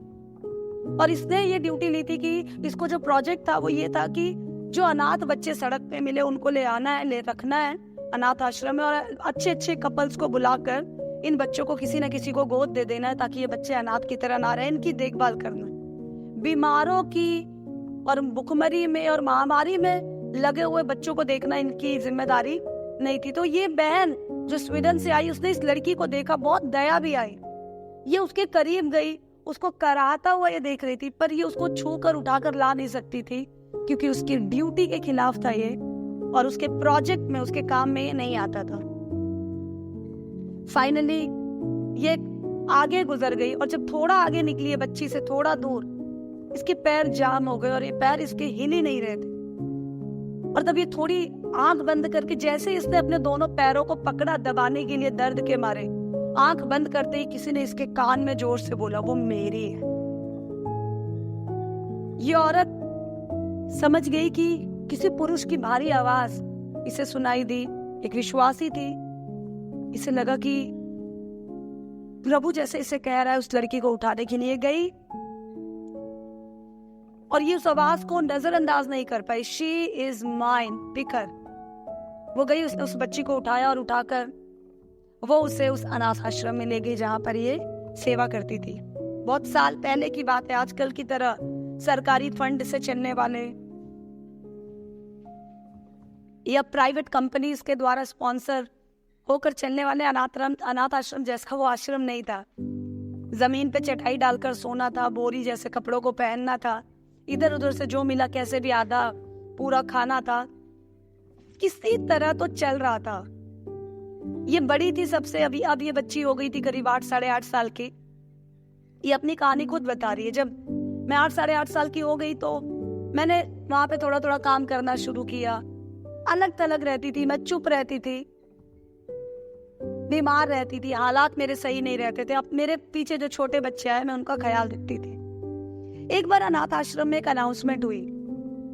और इसने ये ड्यूटी ली थी कि इसको जो प्रोजेक्ट था वो ये था कि जो अनाथ बच्चे सड़क पे मिले उनको ले आना है, ले रखना है अनाथ आश्रम में, और अच्छे अच्छे कपल्स को बुलाकर इन बच्चों को किसी न किसी को गोद दे देना है ताकि ये बच्चे अनाथ की तरह ना रहे, इनकी देखभाल करना। बीमारों की और भुखमरी में और महामारी में लगे हुए बच्चों को देखना इनकी जिम्मेदारी नहीं थी। तो ये बहन जो स्वीडन से आई, उसने इस लड़की को देखा, बहुत दया भी आई, ये उसके करीब गई, उसको कराहता हुआ ये देख रही थी, पर ये उसको छूकर उठाकर ला नहीं सकती थी क्योंकि उसकी ड्यूटी के खिलाफ था ये, और उसके प्रोजेक्ट में, उसके काम में ये नहीं आता था। फाइनली ये आगे गुजर गई और जब थोड़ा आगे निकली है बच्ची से थोड़ा दूर, इसके पैर जाम हो गए और ये पैर इसके हिल ही नहीं रहे थे। और तब ये थोड़ी आंख बंद करके, जैसे इसने अपने दोनों पैरों को पकड़ा दबाने के लिए दर्द के मारे, आंख बंद करते ही किसी ने इसके कान में जोर से बोला, वो मेरी है। ये औरत समझ गई कि किसी पुरुष की भारी आवाज इसे सुनाई दी, एक विश्वासी थी। इसे लगा कि प्रभु जैसे इसे कह रहा है, उस लड़की को उठाने के लिए गई और ये उस आवाज को नजरअंदाज नहीं कर पाई। शी इज माइन, पिकर। वो गई, उसने उस बच्ची को उठाया और उठाकर वो उसे उस अनाथ आश्रम में ले गई जहां पर ये सेवा करती थी। बहुत साल पहले की बात है, आजकल की तरह सरकारी फंड से चलने वाले या प्राइवेट कंपनीज के द्वारा स्पॉन्सर होकर चलने वाले अनाथ आश्रम जैसा वो आश्रम नहीं था। जमीन पे चटाई डालकर सोना था, बोरी जैसे कपड़ों को पहनना था, इधर उधर से जो मिला कैसे भी आधा पूरा खाना था, किसी तरह तो चल रहा था। ये बड़ी थी सबसे, अब ये बच्ची हो गई थी करीब 8, साढ़े 8 साल की। ये अपनी कहानी खुद बता रही है। जब मैं 8, साढ़े 8 साल की हो गई तो मैंने वहां पे थोड़ा थोड़ा काम करना शुरू किया। अलग थलग रहती थी, मैं चुप रहती थी, बीमार रहती थी, हालात मेरे सही नहीं रहते थे। अब मेरे पीछे जो छोटे बच्चे आए मैं उनका ख्याल रखती थी। एक बार अनाथ आश्रम में एक अनाउंसमेंट हुई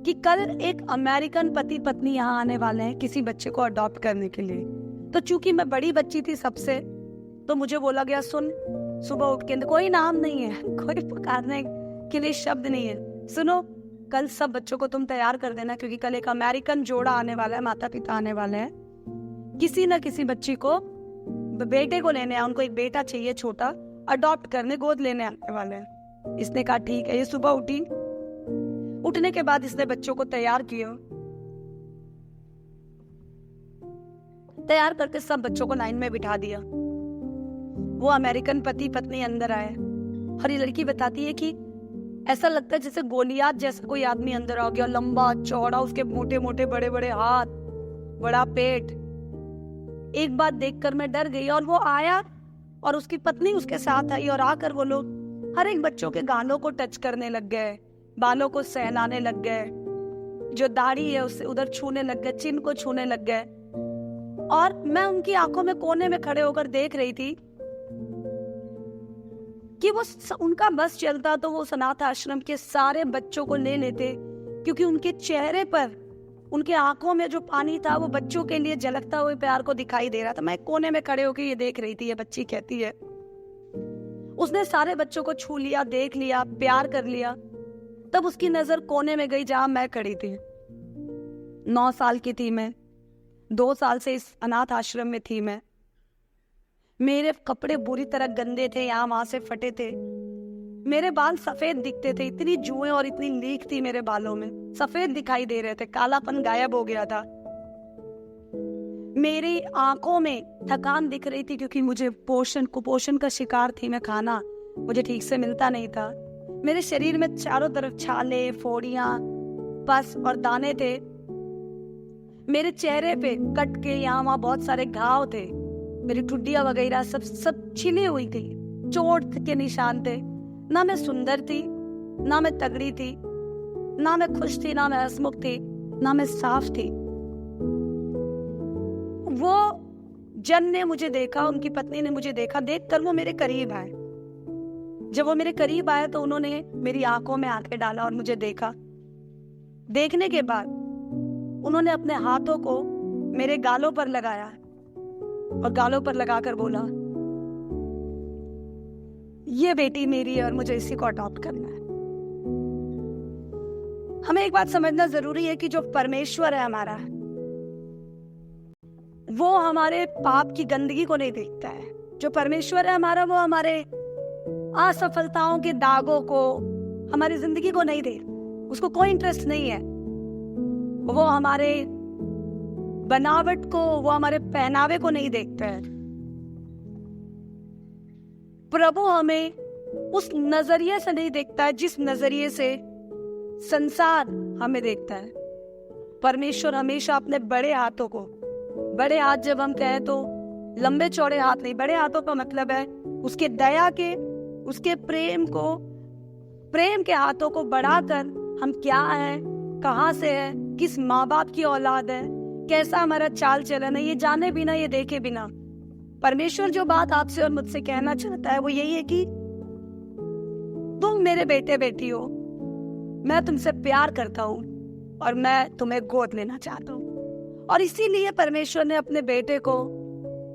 कि कल एक अमेरिकन पति पत्नी यहाँ आने वाले हैं किसी बच्चे को अडॉप्ट करने के लिए। तो चूंकि मैं बड़ी बच्ची थी सबसे, तो मुझे बोला गया, सुन, सुबह उठ के, कोई नाम नहीं है, कोई पुकारने के लिए शब्द नहीं है, सुनो, कल सब बच्चों को तुम तैयार कर देना क्योंकि कल एक अमेरिकन जोड़ा आने वाला है, माता पिता आने वाले हैं, किसी न किसी बच्ची को, बेटे को लेने, उनको एक बेटा चाहिए छोटा, अडॉप्ट करने, गोद लेने आने वाले हैं। इसने कहा ठीक है। ये सुबह उठी, उठने के बाद इसने बच्चों को तैयार किया, तैयार करके सब बच्चों को लाइन में बिठा दिया। वो अमेरिकन पति पत्नी अंदर आए और ये लड़की बताती है कि ऐसा लगता है जैसे गोलियात जैसा कोई आदमी अंदर आ गया, लंबा चौड़ा, उसके मोटे मोटे बड़े बड़े हाथ, बड़ा पेट, एक बात देखकर मैं डर गई और वो आया और उसकी पत्नी उसके साथ आई और आकर वो लोग हर एक बच्चों के गालों को टच करने लग गए, बालों को सहलाने लग गए, जो दाढ़ी है उससे उधर छूने लग गए, चिन्ह को छूने लग गए। और मैं उनकी आंखों में कोने में खड़े होकर देख रही थी कि वो उनका बस चलता तो वो अनाथ आश्रम के सारे बच्चों को ले लेते, क्योंकि उनके चेहरे पर, उनके आंखों में जो पानी था वो बच्चों के लिए झलकता हुए प्यार को दिखाई दे रहा था। मैं कोने में खड़े होकर ये देख रही थी। ये बच्ची कहती है उसने सारे बच्चों को छू लिया, देख लिया, प्यार कर लिया। तब उसकी नजर कोने में गई जहां मैं खड़ी थी। 9 साल की थी मैं, 2 साल से इस अनाथ आश्रम में थी मैं। मेरे कपड़े बुरी तरह गंदे थे, यहाँ वहां से फटे थे। मेरे बाल सफेद दिखते थे, इतनी जुएं और इतनी लीक थी मेरे बालों में, सफेद दिखाई दे रहे थे, कालापन गायब हो गया था। मेरी आंखों में थकान दिख रही थी, क्योंकि मुझे कुपोषण का शिकार थी मैं। खाना मुझे ठीक से मिलता नहीं था। मेरे शरीर में चारों तरफ छाले, फोड़ियां, पस और दाने थे। मेरे चेहरे पे कट के यहाँ वहां बहुत सारे घाव थे। मेरी ठुड्डियां वगैरह सब छिली हुई थी, चोट के निशान थे। ना मैं सुंदर थी, ना मैं तगड़ी थी, ना मैं खुश थी, ना मैं हंसमुख थी, ना मैं साफ थी। वो जन ने मुझे देखा, उनकी पत्नी ने मुझे देखा, देखकर वो मेरे करीब आए। जब वो मेरे करीब आए तो उन्होंने मेरी आंखों में आंखें डाला और मुझे देखा। देखने के बाद उन्होंने अपने हाथों को मेरे गालों पर लगाया और गालों पर लगाकर बोला, ये बेटी मेरी है और मुझे इसी को अडॉप्ट करना है। हमें एक बात समझना जरूरी है कि जो परमेश्वर है हमारा, वो हमारे पाप की गंदगी को नहीं देखता है। जो परमेश्वर है हमारा, वो हमारे असफलताओं के दागों को, हमारी जिंदगी को नहीं देखता। उसको कोई इंटरेस्ट नहीं है। वो हमारे बनावट को, वो हमारे पहनावे को नहीं देखता है। प्रभु हमें उस नजरिए से नहीं देखता है जिस नजरिए से संसार हमें देखता है। परमेश्वर हमेशा अपने बड़े हाथों को, बड़े हाथ जब हम कहें तो लंबे चौड़े हाथ नहीं, बड़े हाथों का मतलब है उसके दया के, उसके प्रेम को, प्रेम के हाथों को बढ़ाकर हम क्या है, कहां से है, किस माँ बाप की औलाद है, कैसा हमारा चाल चलन है, ये जाने बिना, ये देखे बिना परमेश्वर जो बात आपसे और मुझसे कहना चाहता है वो यही है कि तुम मेरे बेटे बेटी हो, मैं तुमसे प्यार करता हूँ और मैं तुम्हें गोद लेना चाहता हूँ। और इसीलिए परमेश्वर ने अपने बेटे को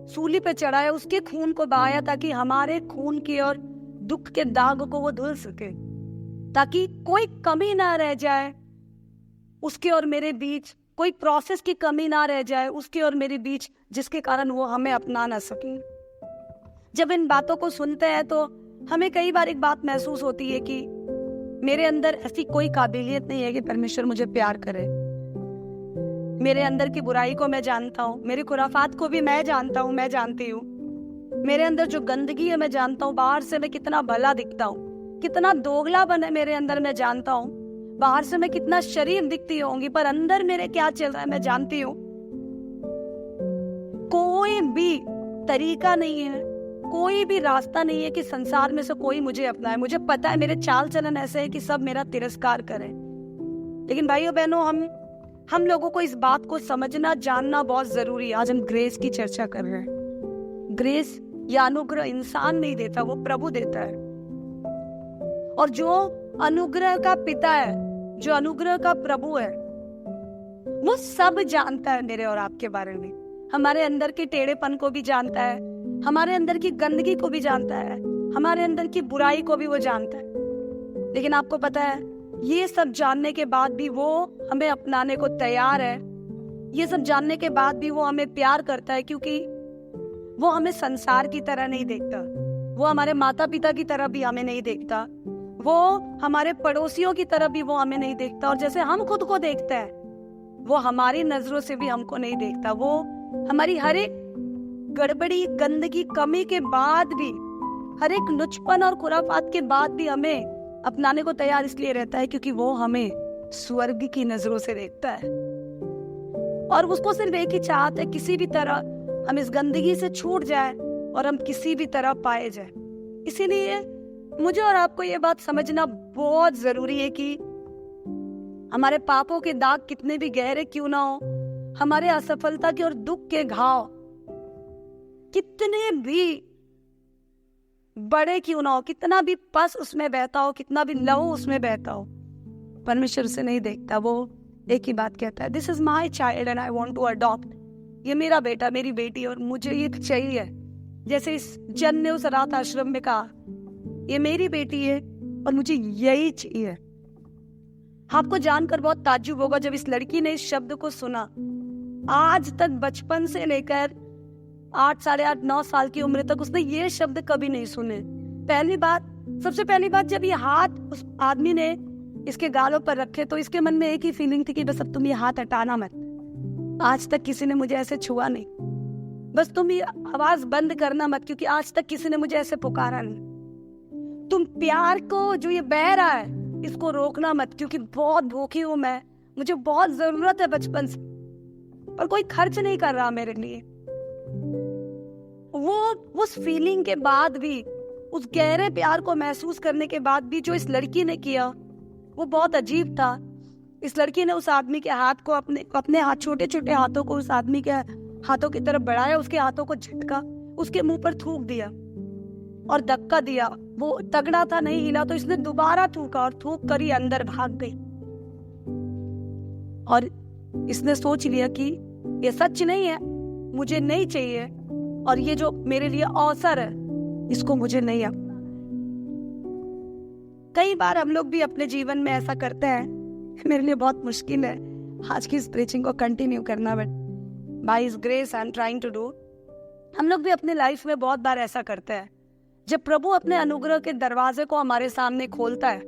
सूली पे चढ़ाया, उसके खून को बहाया ताकि हमारे खून की और दुख के दाग को वो धुल सके, ताकि कोई कमी ना रह जाए उसके और मेरे बीच, कोई प्रोसेस की कमी ना रह जाए उसके और मेरे बीच, जिसके कारण वो हमें अपना ना सके। जब इन बातों को सुनते हैं तो हमें कई बार एक बात महसूस होती है कि मेरे अंदर ऐसी कोई काबिलियत नहीं है कि परमेश्वर मुझे प्यार करे। मेरे अंदर की बुराई को मैं जानता हूँ, मेरी खुराफात को भी मैं जानता हूँ, मैं जानती हूँ। मेरे अंदर जो गंदगी है मैं जानता हूँ। बाहर से मैं कितना भला दिखता हूँ, कितना दोगलापन है मेरे अंदर मैं जानता हूँ। बाहर से मैं कितना शरीफ दिखती होंगी, पर अंदर मेरे क्या चल रहा है मैं जानती हूँ। कोई भी तरीका नहीं है, कोई भी रास्ता नहीं है कि संसार में से कोई मुझे अपनाए। मुझे पता है मेरे चाल चलन ऐसे है कि सब मेरा तिरस्कार करें, लेकिन भाइयों बहनों, हम लोगों को इस बात को समझना, जानना बहुत जरूरी है। आज हम ग्रेस की चर्चा कर रहे हैं। ग्रेस या अनुग्रह इंसान नहीं देता, वो प्रभु देता है। और जो अनुग्रह का पिता है, जो अनुग्रह का प्रभु है, वो सब जानता है मेरे और आपके बारे में। हमारे अंदर के टेढ़ेपन को भी जानता है, हमारे अंदर की गंदगी को भी जानता है, हमारे अंदर की बुराई को भी वो जानता है। लेकिन आपको पता है, ये सब जानने के बाद भी वो हमें अपनाने को तैयार है। ये सब जानने के बाद भी वो हमें प्यार करता है, क्योंकि वो हमें संसार की तरह नहीं देखता, वो हमारे माता पिता की तरह भी हमें नहीं देखता, वो हमारे पड़ोसियों की तरह भी वो हमें नहीं देखता। और जैसे हम खुद को देखते हैं, वो हमारी नजरों से भी हमको नहीं देखता। वो हमारी हर एक गड़बड़ी, गंदगी, कमी के बाद भी, हर एक लुचपन और खुराफात के बाद भी हमें अपनाने को तैयार इसलिए रहता है क्योंकि वो हमें स्वर्ग की नजरों से देखता है। और उसको सिर्फ एक ही चाहत है, किसी भी तरह हम इस गंदगी से छूट जाए और हम किसी भी तरह पाए जाए। इसीलिए मुझे और आपको ये बात समझना बहुत जरूरी है कि हमारे पापों के दाग कितने भी गहरे क्यों ना हो, हमारे असफलता के और दुख के घाव कितने भी बड़े क्यों ना हो, कितना भी पस उसमें बहता हो, कितना भी लहू उसमें बहता हो, परमेश्वर उसे नहीं देखता। वो एक ही बात कहता है, this is my child and I want to adopt. ये मेरा बेटा, मेरी बेटी, और मुझे ये चाहिए। जैसे इस जन ने उस अनाथ आश्रम में कहा, ये मेरी बेटी है और मुझे यही चाहिए। आपको जानकर बहुत ताज्जुब होगा जब इस लड़की ने इस शब्द को सुना। आज तक बचपन से लेकर 8, साढ़े 8, 9 साल की उम्र तक उसने ये शब्द कभी नहीं सुने। सबसे पहली बात जब ये हाथ उस आदमी ने इसके गालों पर रखे तो इसके मन में एक ही फीलिंग थी कि बस अब तुम ये हाथ हटाना मत। आज तक किसी ने मुझे ऐसे छुआ नहीं, बस तुम ये आवाज बंद करना मत, क्योंकि आज तक किसी ने मुझे ऐसे पुकारा नहीं। तुम प्यार को जो ये बह रहा है इसको रोकना मत, क्योंकि बहुत भूखी हूं मैं, मुझे बहुत जरूरत है बचपन से, पर कोई खर्च नहीं कर रहा मेरे लिए। वो उस फीलिंग के बाद भी, उस गहरे प्यार को महसूस करने के बाद भी जो इस लड़की ने किया वो बहुत अजीब था। इस लड़की ने उस आदमी के हाथ को अपने हाथ, छोटे छोटे हाथों को उस आदमी के हाथों की तरफ बढ़ाया, उसके हाथों को झटका, उसके मुंह पर थूक दिया और धक्का दिया। वो तगड़ा था, नहीं हिला, तो इसने दोबारा थूका और थूक कर ही अंदर भाग गई। और इसने सोच लिया कि ये सच नहीं है, मुझे नहीं चाहिए, और ये जो मेरे लिए अवसर है इसको मुझे नहीं अपना। कई बार हम लोग भी अपने जीवन में ऐसा करते हैं। मेरे लिए बहुत मुश्किल है आज की इस प्रीचिंग को कंटिन्यू करना, but by his grace I am trying to do. हम लोग भी अपने लाइफ में बहुत बार ऐसा करते हैं। जब प्रभु अपने अनुग्रह के दरवाजे को हमारे सामने खोलता है,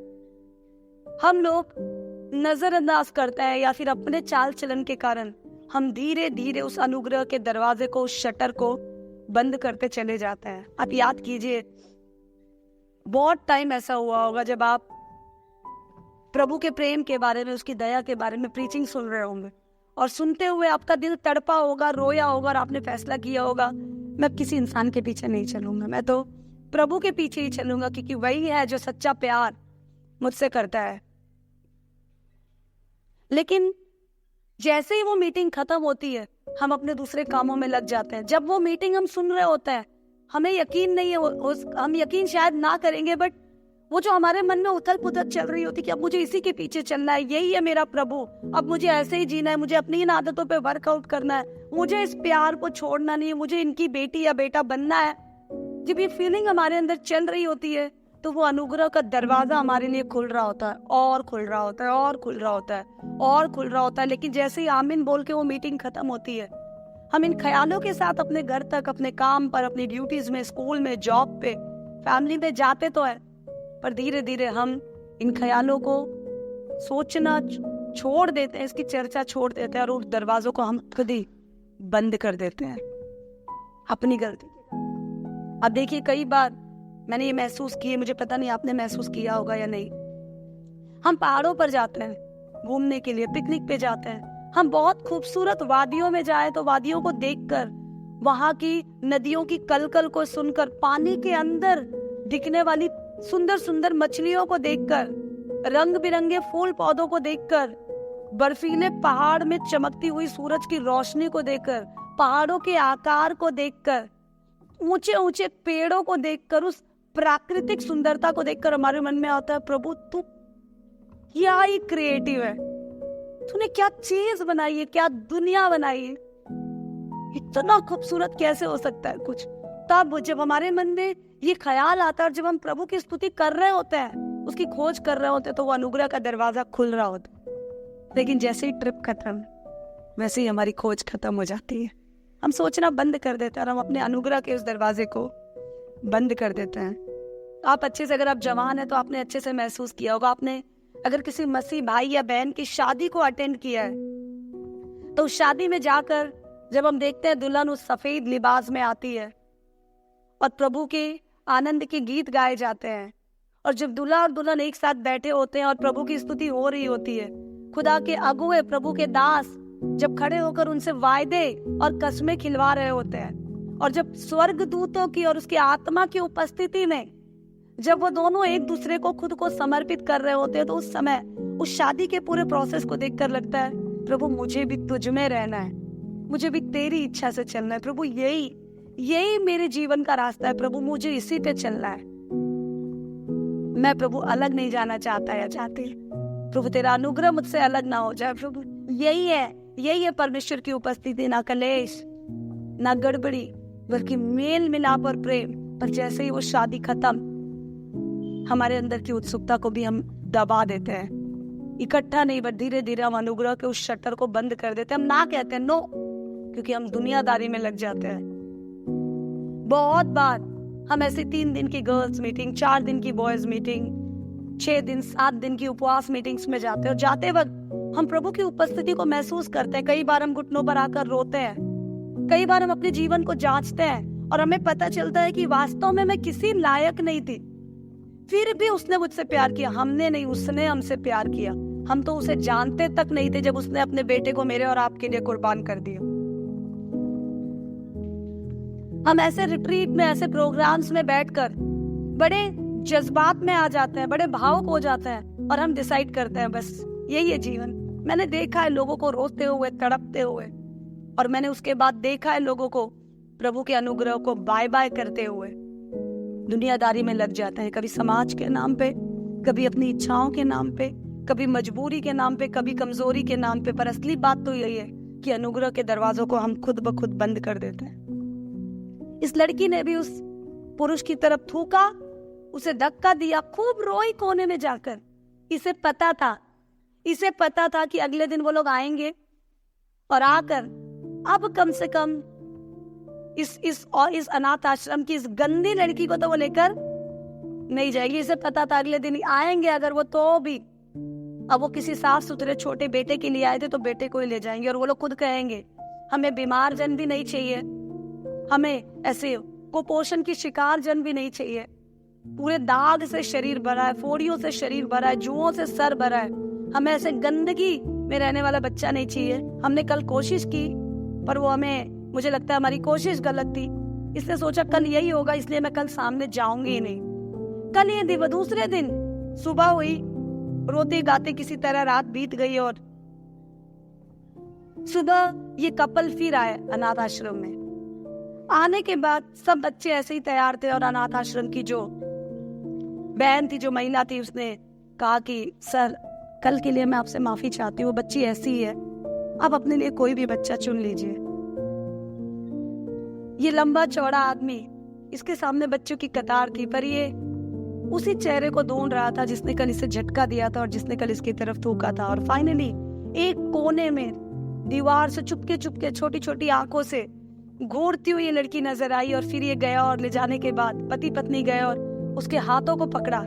हम लोग नजरअंदाज करते हैं, या फिर अपने चाल चलन के कारण हम धीरे धीरे उस अनुग्रह के दरवाजे को, उस शटर को बंद करते चले जाते हैं। आप याद कीजिए, बहुत टाइम ऐसा हुआ होगा जब आप प्रभु के प्रेम के बारे में, उसकी दया के बारे में प्रीचिंग सुन रहे होंगे, और सुनते हुए आपका दिल तड़पा होगा, रोया होगा, और आपने फैसला किया होगा, मैं अब किसी इंसान के पीछे नहीं चलूंगा, मैं तो प्रभु के पीछे ही चलूंगा, क्योंकि वही है जो सच्चा प्यार मुझसे करता है। लेकिन जैसे ही वो मीटिंग खत्म होती है, हम अपने दूसरे कामों में लग जाते हैं। जब वो मीटिंग हम सुन रहे होते हैं, हमें यकीन नहीं है, हम यकीन शायद ना करेंगे, बट वो जो हमारे मन में उथल पुथल चल रही होती कि अब मुझे इसी के पीछे चलना है, यही है मेरा प्रभु, अब मुझे ऐसे ही जीना है, मुझे अपनी इन आदतों पे वर्कआउट करना है, मुझे इस प्यार को छोड़ना नहीं है, मुझे इनकी बेटी या बेटा बनना है। जब ये फीलिंग हमारे अंदर चल रही होती है तो वो अनुग्रह का दरवाजा हमारे लिए खुल रहा होता है, और खुल रहा होता है, और खुल रहा होता है, और खुल रहा होता है। लेकिन जैसे ही आमीन बोल के वो मीटिंग खत्म होती है, हम इन ख्यालों के साथ अपने घर तक, अपने काम पर, अपनी ड्यूटीज में, स्कूल में, जॉब पे, फैमिली में जाते तो है, पर धीरे धीरे हम इन ख्यालों को सोचना छोड़ देते हैं, इसकी चर्चा छोड़ देते हैं, और उस दरवाजों को हम खुद ही बंद कर देते हैं अपनी गलती। अब देखिए, कई बार मैंने ये महसूस किया, मुझे पता नहीं आपने महसूस किया होगा या नहीं, हम पहाड़ों पर जाते हैं घूमने के लिए, पिकनिक पे जाते हैं, हम बहुत खूबसूरत वादियों में जाए तो वादियों को देखकर, वहां की नदियों की कलकल को सुनकर, पानी के अंदर दिखने वाली सुंदर सुंदर मछलियों को देखकर, रंग बिरंगे फूल पौधों को देखकर, बर्फीले पहाड़ में चमकती हुई सूरज की रोशनी को देखकर, पहाड़ों के आकार को देखकर, ऊंचे ऊंचे पेड़ों को देखकर, उस प्राकृतिक सुंदरता को देखकर हमारे मन में आता है, प्रभु तू क्या ही क्रिएटिव है, तूने क्या चीज बनाई है, क्या दुनिया बनाई है, इतना खूबसूरत कैसे हो सकता है कुछ। तब जब हमारे मन में ये ख्याल आता है, और जब हम प्रभु की स्तुति कर रहे होते हैं, उसकी खोज कर रहे होते हैं, तो वो अनुग्रह का दरवाजा खुल रहा होता है। लेकिन जैसे ही ट्रिप खत्म, वैसे ही हमारी खोज खत्म हो जाती है, हम सोचना बंद कर देते हैं, और हम अपने अनुग्रह के उस दरवाजे को बंद कर देते हैं। आप अच्छे से, अगर आप जवान हैं तो आपने अच्छे से महसूस किया होगा, आपने अगर किसी मसीह भाई या बहन की शादी को अटेंड किया है, तो उस शादी में जाकर जब हम देखते हैं दुल्हन उस सफेद लिबास में आती है, और प्रभु के आनंद के गीत गाए जाते हैं, और जब दूल्हा और दुल्हन एक साथ बैठे होते हैं और प्रभु की स्तुति हो रही होती है, खुदा के अगुए, प्रभु के दास जब खड़े होकर उनसे वायदे और कसमें खिलवा रहे होते हैं, और जब स्वर्ग दूतों की और उसकी आत्मा की उपस्थिति में जब वो दोनों एक दूसरे को खुद को समर्पित कर रहे होते हैं, तो उस समय उस शादी के पूरे प्रोसेस को देखकर लगता है प्रभु मुझे भी तुझ में रहना है, मुझे भी तेरी इच्छा से चलना है प्रभु, यही मेरे जीवन का रास्ता है प्रभु, मुझे इसी पे चलना है। मैं प्रभु अलग नहीं जाना चाहता या चाहती, प्रभु तेरा अनुग्रह मुझसे अलग ना हो जाए प्रभु। यही है परमेश्वर की उपस्थिति, ना कलेश ना गड़बड़ी, बल्कि मेल मिलाप और प्रेम। पर जैसे ही वो शादी खत्म, हमारे अंदर की उत्सुकता को भी हम दबा देते हैं, इकट्ठा नहीं बट धीरे धीरे हम अनुग्रह के उस शटर को बंद कर देते हैं, हम ना कहते हैं नो, क्योंकि हम दुनियादारी में लग जाते हैं। बहुत बार हम ऐसे 3 दिन की गर्ल्स मीटिंग, 4 दिन की बॉयज मीटिंग, 6 दिन 7 दिन की उपवास मीटिंग्स में जाते हैं, और जाते वक्त हम प्रभु की उपस्थिति को महसूस करते हैं। कई बार हम घुटनों पर आकर रोते हैं, कई बार हम अपने जीवन को जांचते हैं और हमें पता चलता है कि वास्तव में मैं किसी लायक नहीं थी, फिर भी उसने मुझसे प्यार किया। हमने नहीं, उसने हमसे प्यार किया। हम तो उसे जानते तक नहीं थे जब उसने अपने बेटे को मेरे और आपके लिए कुर्बान कर दिया। हम ऐसे रिट्रीट में, ऐसे प्रोग्राम्स में बैठकर बड़े जज्बात में आ जाते हैं, बड़े भावुक हो जाते हैं, और हम डिसाइड करते हैं बस यही है जीवन। मैंने देखा है लोगों को रोते हुए, तड़पते हुए, और मैंने उसके बाद देखा है लोगों को प्रभु के अनुग्रह को बाय बाय करते हुए दुनियादारी में लग जाते हैं, कभी समाज के नाम पे, कभी अपनी इच्छाओं के नाम पे, कभी मजबूरी के नाम पे, कभी कमजोरी के नाम पे। पर असली बात तो यही है कि अनुग्रह के दरवाजों को हम खुद ब खुद बंद कर देते हैं। इस लड़की ने भी उस पुरुष की तरफ थूका, उसे धक्का दिया, खूब रोई कोने में जाकर। इसे पता था कि अगले दिन वो लोग आएंगे, और आकर अब कम से कम इस अनाथ आश्रम की इस गंदी लड़की को तो वो लेकर नहीं जाएगी। इसे पता था अगले दिन आएंगे अगर वो, तो भी अब वो किसी साफ सुथरे छोटे बेटे के लिए आए थे तो बेटे को ही ले जाएंगे, और वो लोग खुद कहेंगे हमें बीमार जन भी नहीं चाहिए, हमें ऐसे कुपोषण की शिकार जन भी नहीं चाहिए, पूरे दाग से शरीर भरा है, फोड़ियों से शरीर भरा है, जुओं से सर भरा है, हमें ऐसे गंदगी में रहने वाला बच्चा नहीं चाहिए। हमने कल कोशिश की, पर वो मुझे लगता है हमारी कोशिश गलत थी, इसलिए सोचा कल यही होगा, इसलिए मैं कल सामने जाऊंगी ही नहीं। कल ये दिन, दूसरे दिन सुबह हुई, रोते गाते किसी तरह रात बीत गई, और सुबह ये कपल फिर आए अनाथ आश्रम में। आने के बाद सब बच्चे ऐसे ही तैयार थे, और अनाथ आश्रम की जो बहन थी, जो महिला थी, उसने कहा कि सर कल के लिए मैं आपसे माफी चाहती हूँ, वो बच्ची ऐसी ही है, आप अपने लिए कोई भी बच्चा चुन लीजिए। ये लंबा चौड़ा आदमी, इसके सामने बच्चों की कतार थी, पर ये उसी चेहरे को ढूंढ रहा था जिसने कल इसे झटका दिया था और जिसने कल इसकी तरफ थूका था। और फाइनली एक कोने में दीवार से चुपके चुपके छोटी छोटी आंखों से घूरती हुई ये लड़की नजर आई, और फिर ये गया और ले जाने के बाद पति पत्नी गए और उसके हाथों को पकड़ा।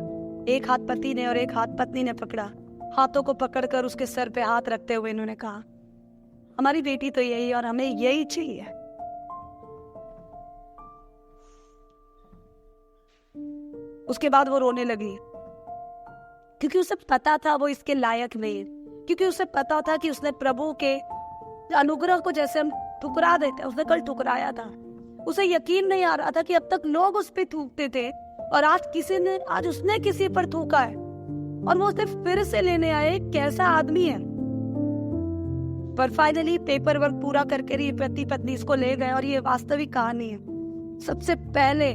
एक हाथ पति ने और एक हाथ पत्नी ने पकड़ा। हाथों को पकड़कर उसके सर पे हाथ रखते हुए इन्होंने कहा हमारी बेटी तो यही और हमें यही चाहिए। उसके बाद वो रोने लगी, क्योंकि उसे पता था वो इसके लायक नहीं है, क्योंकि उसे पता था कि उसने प्रभु के अनुग्रह को जैसे हम ठुकरा देते हैं, उसने कल ठुकराया था। उसे यकीन नहीं आ रहा था कि अब तक लोग उस पे थूकते थे और आज उसने किसी पर थूका है, और वो उसे फिर से लेने आए। कैसा आदमी है। पर फाइनली पेपर वर्क पूरा करके ये पति पत्नी इसको ले गए, और ये वास्तविक कहानी है। सबसे पहले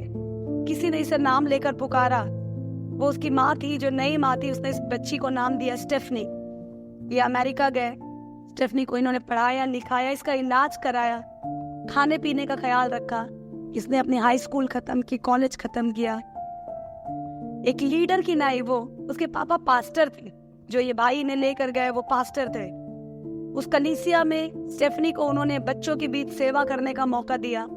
किसी ने इसे नाम लेकर पुकारा, वो उसकी माँ थी, जो नई माँ थी। उसने इस बच्ची को नाम दिया स्टेफनी। ये अमेरिका गए, स्टेफनी को इन्होंने पढ़ाया लिखाया, इसका इलाज कराया, खाने पीने का ख्याल रखा। इसने अपनी हाई स्कूल खत्म की, कॉलेज खत्म किया। एक लीडर की नाई वो, उसके पापा पास्टर थे, जो ये भाई ने लेकर गए वो पास्टर थे। उस कलीसिया में स्टेफनी को उन्होंने बच्चों के बीच सेवा करने का मौका दिया।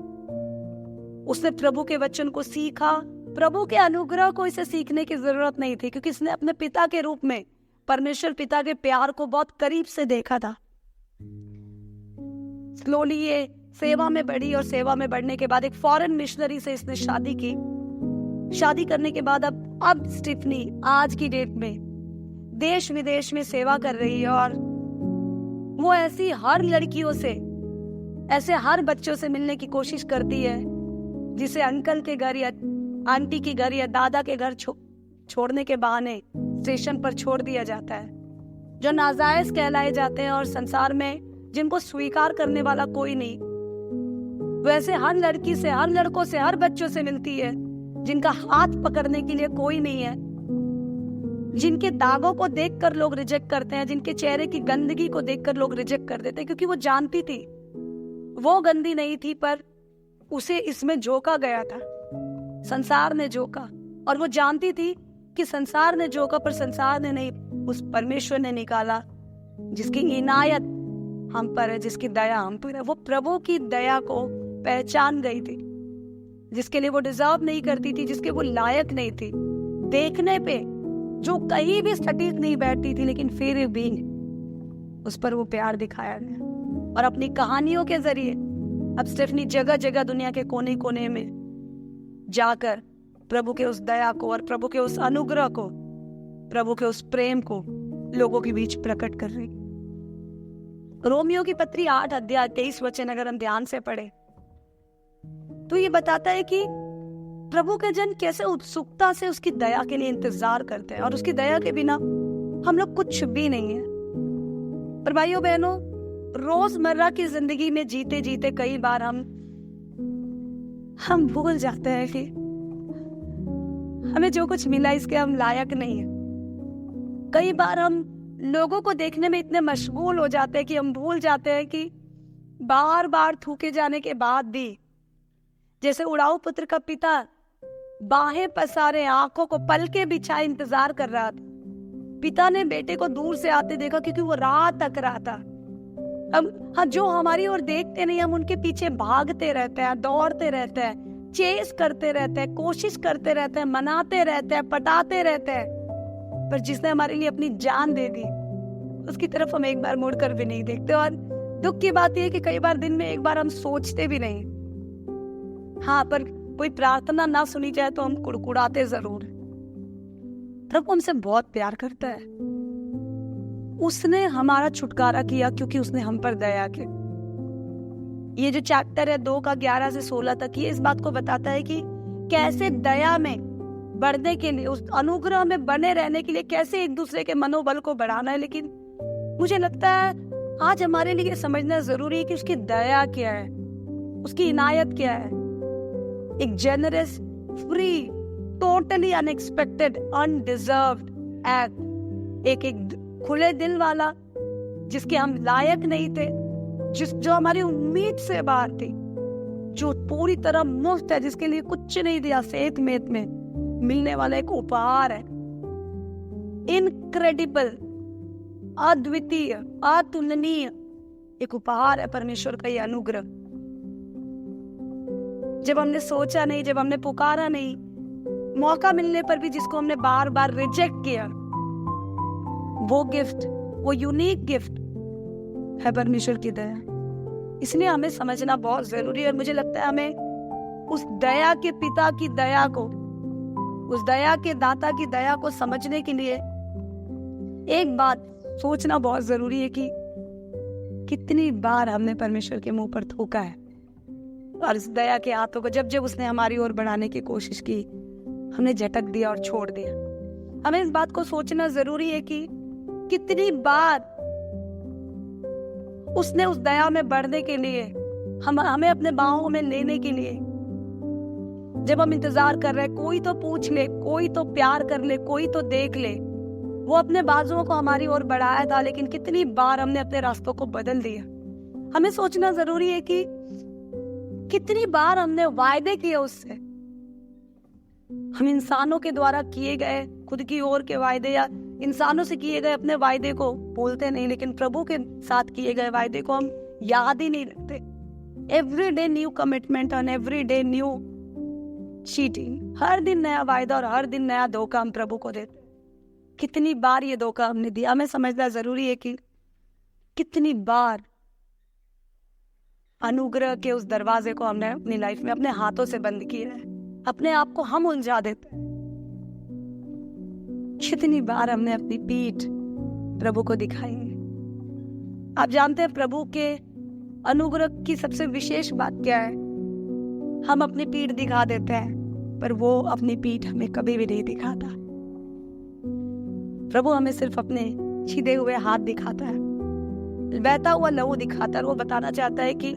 उसने प्रभु के वचन को सीखा। प्रभु के अनुग्रह को इसे सीखने की जरूरत नहीं थी, क्योंकि इसने अपने पिता के रूप में परमेश्वर पिता के प्यार को बहुत करीब से देखा था। स्लोली ये सेवा में बढ़ी, और सेवा में बढ़ने के बाद एक फॉरेन मिशनरी से इसने शादी की। शादी करने के बाद अब स्टेफनी आज की डेट में देश विदेश में सेवा कर रही है, और वो ऐसी हर लड़कियों से, ऐसे हर बच्चों से मिलने की कोशिश करती है जिसे अंकल के घर या आंटी के घर या दादा के घर छोड़ने के बहाने स्टेशन पर छोड़ दिया जाता है, जो नाजायज कहलाए जाते हैं और संसार में जिनको स्वीकार करने वाला कोई नहीं। वैसे हर लड़की से, हर लड़कों से, हर बच्चों से मिलती है जिनका हाथ पकड़ने के लिए कोई नहीं है, जिनके दागों को देखकर लोग रिजेक्ट करते हैं, जिनके चेहरे की गंदगी को देखकर लोग रिजेक्ट कर देते हैं, क्योंकि वो जानती थी वो गंदी नहीं थी, पर उसे इसमें झोंका गया था, संसार ने झोंका। और वो जानती थी कि संसार ने झोंका, पर संसार ने नहीं, उस परमेश्वर ने निकाला जिसकी इनायत हम पर है, जिसकी दया हम पर है। वो प्रभु की दया को पहचान गई थी, जिसके लिए वो डिजर्व नहीं करती थी, जिसके वो लायक नहीं थी, देखने पे जो कहीं भी सटीक नहीं बैठती थी, लेकिन फिर भी उस पर वो प्यार दिखाया गया। और अपनी कहानियों के जरिए अब स्टेफनी जगह जगह दुनिया के कोने कोने में जाकर प्रभु के उस दया को और प्रभु के उस अनुग्रह को, प्रभु के उस प्रेम को लोगों के बीच प्रकट कर रही। रोमियो की पत्री 8 अध्याय 23 वचन अगर हम ध्यान से पढ़े तो ये बताता है कि प्रभु के जन कैसे उत्सुकता से उसकी दया के लिए इंतजार करते हैं, और उसकी दया के बिना हम लोग कुछ भी नहीं है। पर भाइयों बहनों, रोजमर्रा की जिंदगी में जीते जीते कई बार हम भूल जाते हैं कि हमें जो कुछ मिला इसके हम लायक नहीं है। कई बार हम लोगों को देखने में इतने मशगूल हो जाते हैं कि हम भूल जाते हैं कि बार बार थूके जाने के बाद भी, जैसे उड़ाऊ पुत्र का पिता बाहें पसारे, आंखों को पलके बिछाए इंतजार कर रहा था, पिता ने बेटे को दूर से आते देखा क्योंकि वो राह तक रहा था। अब हाँ, जो हमारी ओर देखते नहीं, हम उनके पीछे भागते रहते हैं, दौड़ते रहते हैं, चेस करते रहते हैं, कोशिश करते रहते हैं, मनाते रहते हैं, पटाते रहते हैं, पर जिसने हमारे लिए अपनी जान दे दी उसकी तरफ हम एक बार मुड़कर भी नहीं देखते। और दुख की बात यह है कि कई बार दिन में एक बार हम सोचते भी नहीं। हाँ, पर कोई प्रार्थना ना सुनी जाए तो हम कुड़कुड़ाते जरूर। प्रभु हमसे बहुत प्यार करता है। उसने हमारा छुटकारा किया क्योंकि उसने हम पर दया की। ये जो चैप्टर है 2 का 11 से 16 तक, ये इस बात को बताता है कि कैसे दया में बढ़ने के लिए, उस अनुग्रह में बने रहने के लिए कैसे एक दूसरे के मनोबल को बढ़ाना है। लेकिन मुझे लगता है आज हमारे लिए समझना जरूरी है कि उसकी दया क्या है, उसकी इनायत क्या है। एक generous, free, totally unexpected, undeserved act, एक खुले दिल वाला, जिसके हम लायक नहीं थे, जो हमारी उम्मीद से बाहर थी, जो पूरी तरह मुफ्त है, जिसके लिए कुछ नहीं दिया, सेहत में मिलने वाला एक उपहार है। इनक्रेडिबल, अद्वितीय, अतुलनीय एक उपहार है परमेश्वर का ये अनुग्रह। जब हमने सोचा नहीं, जब हमने पुकारा नहीं, मौका मिलने पर भी जिसको हमने बार बार रिजेक्ट किया, वो गिफ्ट, वो यूनिक गिफ्ट है परमेश्वर की दया। इसलिए हमें समझना बहुत जरूरी है। और मुझे लगता है हमें उस दया के पिता की दया को, उस दया के दाता की दया को समझने के लिए एक बात सोचना बहुत जरूरी है कि कितनी बार हमने परमेश्वर के मुंह पर थूका है, और इस दया के हाथों को जब जब उसने हमारी ओर बढ़ाने की कोशिश की, हमने झटक दिया और छोड़ दिया। हमें इस बात को सोचना जरूरी है कि कितनी बार उसने उस दया में बढ़ने के लिए, हमें अपने बाहों में लेने के लिए, जब हम इंतजार कर रहे हैं कोई तो पूछ ले, कोई तो प्यार कर ले, कोई तो देख ले, वो अपने बाजुओं को हमारी ओर बढ़ाया था। लेकिन कितनी बार हमने अपने रास्तों को बदल दिया। हमें सोचना जरूरी है कि कितनी बार हमने वायदे किए उससे। हम इंसानों के द्वारा किए गए खुद की ओर के वायदे या इंसानों से किए गए अपने वायदे को भूलते नहीं, लेकिन प्रभु के साथ किए गए वायदे को हम याद ही नहीं रखते। एवरी डे न्यू कमिटमेंट और एवरी डे न्यू चीटिंग, हर दिन नया वायदा और हर दिन नया धोखा हम प्रभु को देते। कितनी बार ये धोखा हमने दिया। हमें समझना जरूरी है कि कितनी बार अनुग्रह के उस दरवाजे को हमने अपनी लाइफ में अपने हाथों से बंद किया है, अपने आप को हम उलझा देते हैं। कितनी बार हमने अपनी पीठ प्रभु को दिखाई है। आप जानते हैं प्रभु के अनुग्रह की सबसे विशेष बात क्या है? हम अपनी पीठ दिखा देते हैं, पर वो अपनी पीठ हमें कभी भी नहीं दिखाता। प्रभु हमें सिर्फ अपने छिदे हुए हाथ दिखाता है, बहता हुआ लहू दिखाता है। वो बताना चाहता है कि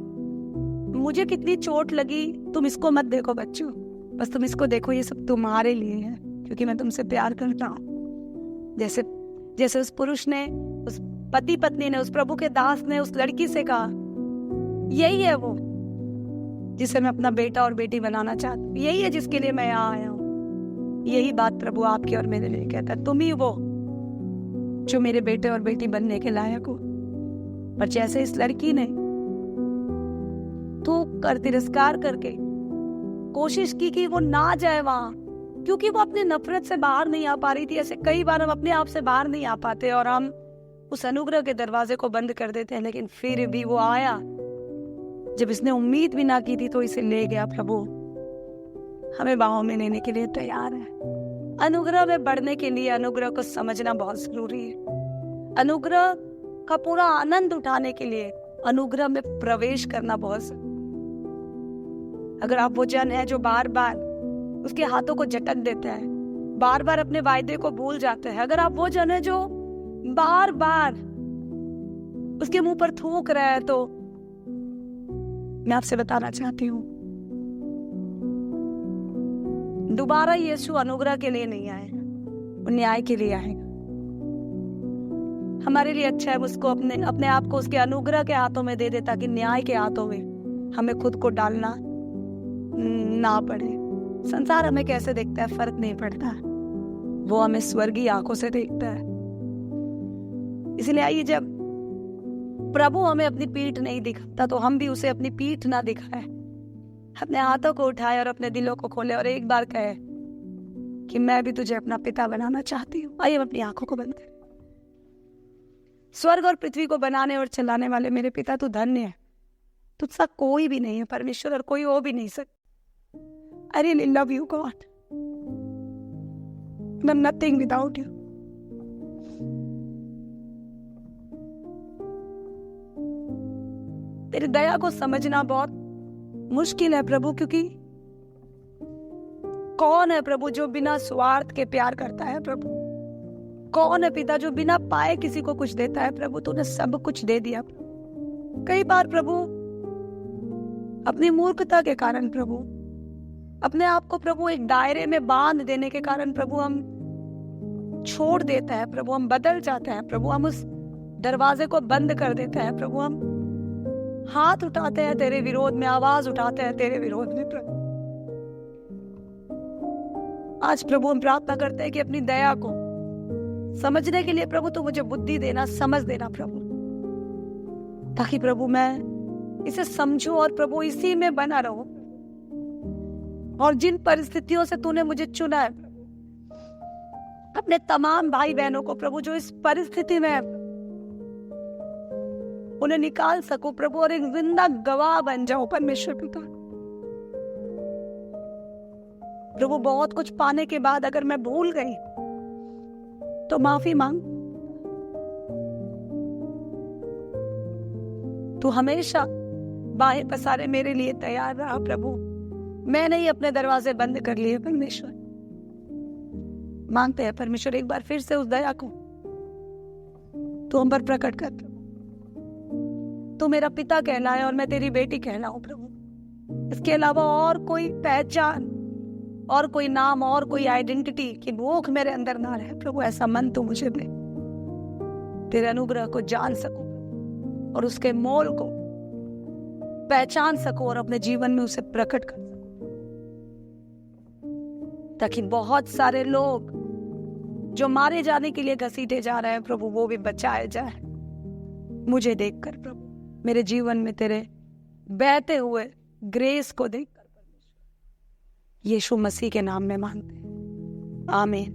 मुझे कितनी चोट लगी, तुम इसको मत देखो बच्चों, बस तुम इसको देखो, ये सब तुम्हारे लिए है, क्योंकि मैं तुमसे प्यार करता हूँ। जैसे जैसे उस पुरुष ने, उस पति पत्नी ने, उस प्रभु के दास ने उस लड़की से कहा, यही है वो जिसे मैं अपना बेटा और बेटी बनाना चाहता हूँ, यही है जिसके लिए मैं यहाँ आया हूँ। यही बात प्रभु आपके और मेरे लिए कहता है, तुम ही वो जो मेरे बेटे और बेटी बनने के लायक हो। पर जैसे इस लड़की ने थूक कर, तिरस्कार करके कोशिश की कि वो ना जाए वहां, क्योंकि वो अपनी नफरत से बाहर नहीं आ पा रही थी। ऐसे कई बार हम अपने आप से बाहर नहीं आ पाते और हम उस अनुग्रह के दरवाजे को बंद कर देते हैं, लेकिन फिर भी वो आया। जब इसने उम्मीद भी ना की थी तो इसे ले गया। प्रभु हमें बाहों में लेने के लिए तैयार है। अनुग्रह में बढ़ने के लिए अनुग्रह को समझना बहुत जरूरी है। अनुग्रह का पूरा आनंद उठाने के लिए अनुग्रह में प्रवेश करना बहुत जरूरी। अगर आप वो जन है जो बार बार उसके हाथों को झटक देते हैं, बार बार अपने वायदे को भूल जाते हैं, अगर आप वो जन है जो बार बार उसके मुंह पर थूक रहा है, तो मैं आपसे बताना चाहती हूँ, दोबारा यीशु अनुग्रह के लिए नहीं आएगा, वो न्याय के लिए आएगा। हमारे लिए अच्छा है उसको अपने आप को उसके अनुग्रह के हाथों में दे दे, ताकि न्याय के हाथों में हमें खुद को डालना ना पड़े। संसार हमें कैसे देखता है फर्क नहीं पड़ता, वो हमें स्वर्गीय आंखों से देखता है। इसलिए आइए, जब प्रभु हमें अपनी पीठ नहीं दिखाता तो हम भी उसे अपनी पीठ ना दिखाए, अपने हाथों को उठाए और अपने दिलों को खोले और एक बार कहे कि मैं भी तुझे अपना पिता बनाना चाहती हूँ। आइए हम अपनी आंखों को बंद करें। स्वर्ग और पृथ्वी को बनाने और चलाने वाले मेरे पिता, तू धन्य है। तुझसा कोई भी नहीं है परमेश्वर, और कोई हो भी नहीं सकता। I really love you, God. I'm nothing without you. तेरी दया को समझना बहुत मुश्किल है प्रभु, क्योंकि कौन है प्रभु जो बिना स्वार्थ के प्यार करता है? प्रभु कौन है पिता जो बिना पाए किसी को कुछ देता है? प्रभु तूने सब कुछ दे दिया। कई बार प्रभु अपनी मूर्खता के कारण, प्रभु अपने आप को प्रभु एक दायरे में बांध देने के कारण, प्रभु हम छोड़ देता है, प्रभु हम बदल जाते हैं, प्रभु हम उस दरवाजे को बंद कर देते हैं, प्रभु हम हाथ उठाते हैं तेरे विरोध में, आवाज उठाते हैं तेरे विरोध में। प्रभु आज प्रभु हम प्रार्थना करते हैं कि अपनी दया को समझने के लिए प्रभु तू मुझे बुद्धि देना, समझ देना प्रभु, ताकि प्रभु मैं इसे समझूं और प्रभु इसी में बना रहूं। और जिन परिस्थितियों से तूने मुझे चुना है, अपने तमाम भाई बहनों को प्रभु जो इस परिस्थिति में है, उन्हें निकाल सको प्रभु, और एक जिंदा गवाह बन जाओ परमेश्वर पिता। प्रभु बहुत कुछ पाने के बाद अगर मैं भूल गई तो माफी मांग। तू हमेशा बाहें पसारे मेरे लिए तैयार रहा प्रभु। मैंने ही अपने दरवाजे बंद कर लिए परमेश्वर। मांगते हैं परमेश्वर एक बार फिर से उस दया को तू हम पर प्रकट कर। तू मेरा पिता कहलाए और मैं तेरी बेटी कहलाऊं प्रभु। इसके अलावा और कोई पहचान, और कोई नाम, और कोई आइडेंटिटी की भूख मेरे अंदर ना रहे प्रभु। ऐसा मन तू मुझे दे, तेरे अनुग्रह को जान सकूं और उसके मोल को पहचान सकूं और अपने जीवन में उसे प्रकट कर सकूं, ताकि बहुत सारे लोग जो मारे जाने के लिए घसीटे जा रहे हैं प्रभु, वो भी बचाए जाए मुझे देखकर प्रभु। मेरे जीवन में तेरे बहते हुए ग्रेस को देखकर, यीशु मसीह के नाम में मांगते हैं, आमीन।